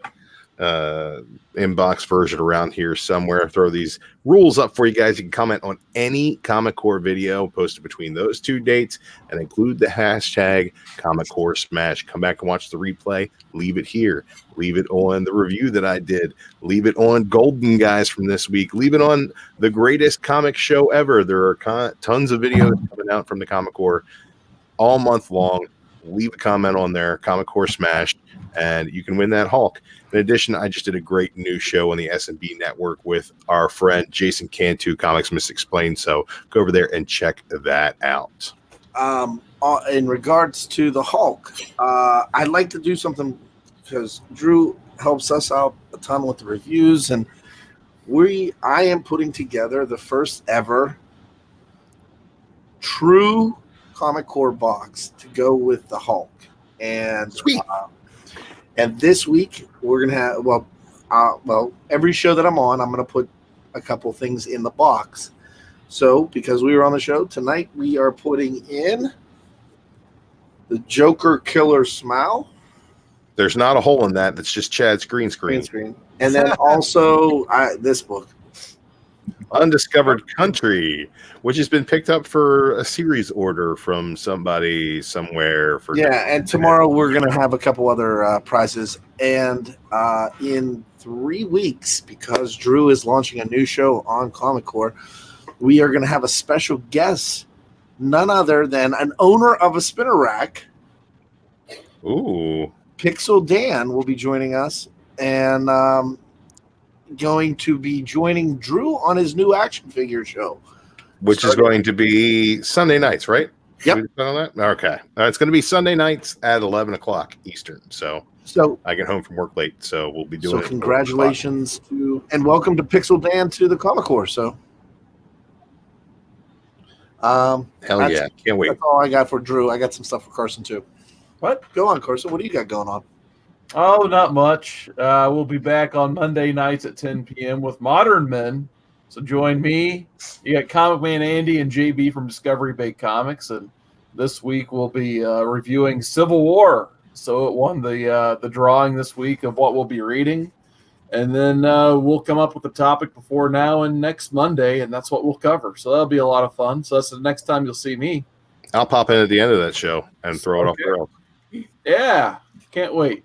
inbox version around here somewhere. Throw these rules up for you guys. You can comment on any Comic Core video posted between those two dates and include the hashtag Comic Core Smash. Come back and watch the replay. Leave it here. Leave it on the review that I did. Leave it on Golden Guys from this week. Leave it on the greatest comic show ever. There are tons of videos coming out from the Comic Core all month long. Leave a comment on there, Comic Core Smash, and you can win that Hulk. In addition, I just did a great new show on the S&B network with our friend Jason Cantu, Comics Misexplained. So go over there and check that out. In regards to the Hulk, I'd like to do something because Drew helps us out a ton with the reviews, and I am putting together the first ever true Comic Core box to go with the Hulk. And sweet. And this week we're gonna have every show that I'm on, I'm gonna put a couple things in the box. So because we were on the show tonight, we are putting in the Joker Killer Smile. There's not a hole in that. That's just Chad's green screen. And then also this book, Undiscovered Country, which has been picked up for a series order from somebody somewhere. And tomorrow we're going to have a couple other prizes. And in 3 weeks, because Drew is launching a new show on Comic Core, we are going to have a special guest, none other than an owner of a spinner rack. Ooh. Pixel Dan will be joining us and going to be joining Drew on his new action figure show, which is going to be Sunday nights, right? Yep. Should we decide on that? Okay. It's going to be Sunday nights at 11 o'clock Eastern. So I get home from work late, so we'll be doing it. So congratulations and welcome to Pixel Dan to the Comic Core. So, hell yeah, can't wait. That's all I got for Drew. I got some stuff for Carson too. What? Go on, Carson. What do you got going on? Oh, not much. We'll be back on Monday nights at 10 p.m. with Modern Men. So join me. You got Comic Man Andy and JB from Discovery Bay Comics, and this week we'll be reviewing Civil War. So it won the drawing this week of what we'll be reading, and then we'll come up with a topic before now and next Monday, and that's what we'll cover. So that'll be a lot of fun. So that's the next time you'll see me. I'll pop in at the end of that show and throw it off the rails. Yeah, can't wait.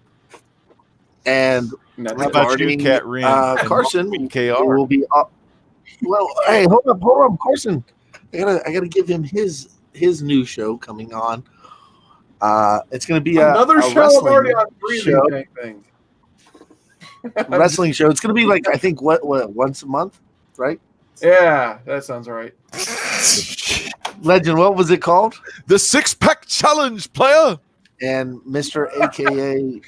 And how about you, Cat Rin? Carson KR will be up. Well, hey, hold up, Carson. I gotta give him his new show coming on. It's gonna be another show. I'm already on show. Thing. Wrestling show. It's gonna be like, I think what once a month, right? Yeah, that sounds right. Legend, what was it called? The Six Pack Challenge, player. And Mr. AKA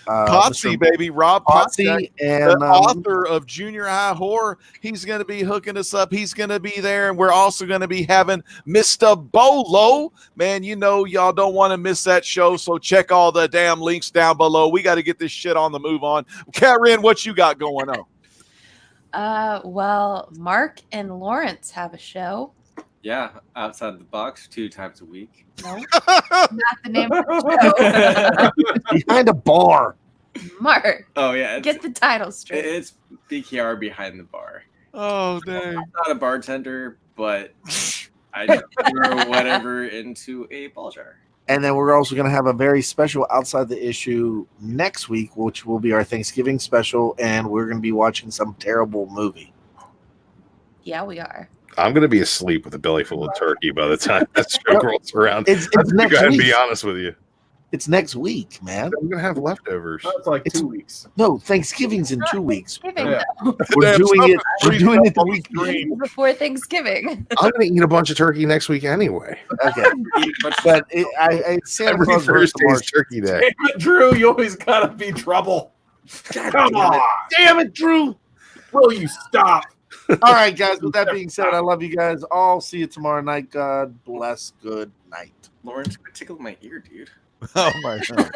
Potsy, baby, Rob Potsy, and the author of Junior High Horror. He's going to be hooking us up. He's going to be there, and we're also going to be having Mr. Bolo. Man, you know y'all don't want to miss that show, so check all the damn links down below. We got to get this shit on the move on. Karen, what you got going on? Well, Mark and Lawrence have a show. Yeah, outside the box 2 times a week. No, not the name of the show. Behind a bar. Mark. Oh yeah, get the title straight. It's BKR behind the bar. Oh dang! I'm not a bartender, but I just throw whatever into a ball jar. And then we're also going to have a very special outside the issue next week, which will be our Thanksgiving special, and we're going to be watching some terrible movie. Yeah, we are. I'm going to be asleep with a belly full of turkey by the time that show rolls around. It's I'm next going to week. be honest with you. It's next week, man. I'm going to have leftovers. That's like 2 weeks. No, Thanksgiving's in 2 weeks. Yeah. We're doing it the week before Thanksgiving. I'm going to eat a bunch of turkey next week anyway. Okay. But it's Santa Every Claus Thursday is turkey day. Damn it, Drew, you always got to be trouble. Come on. Damn it, Drew. Will you stop? All right, guys. With that being said, I love you guys all. See you tomorrow night. God bless. Good night. Lawrence, tickle my ear, dude. Oh my god.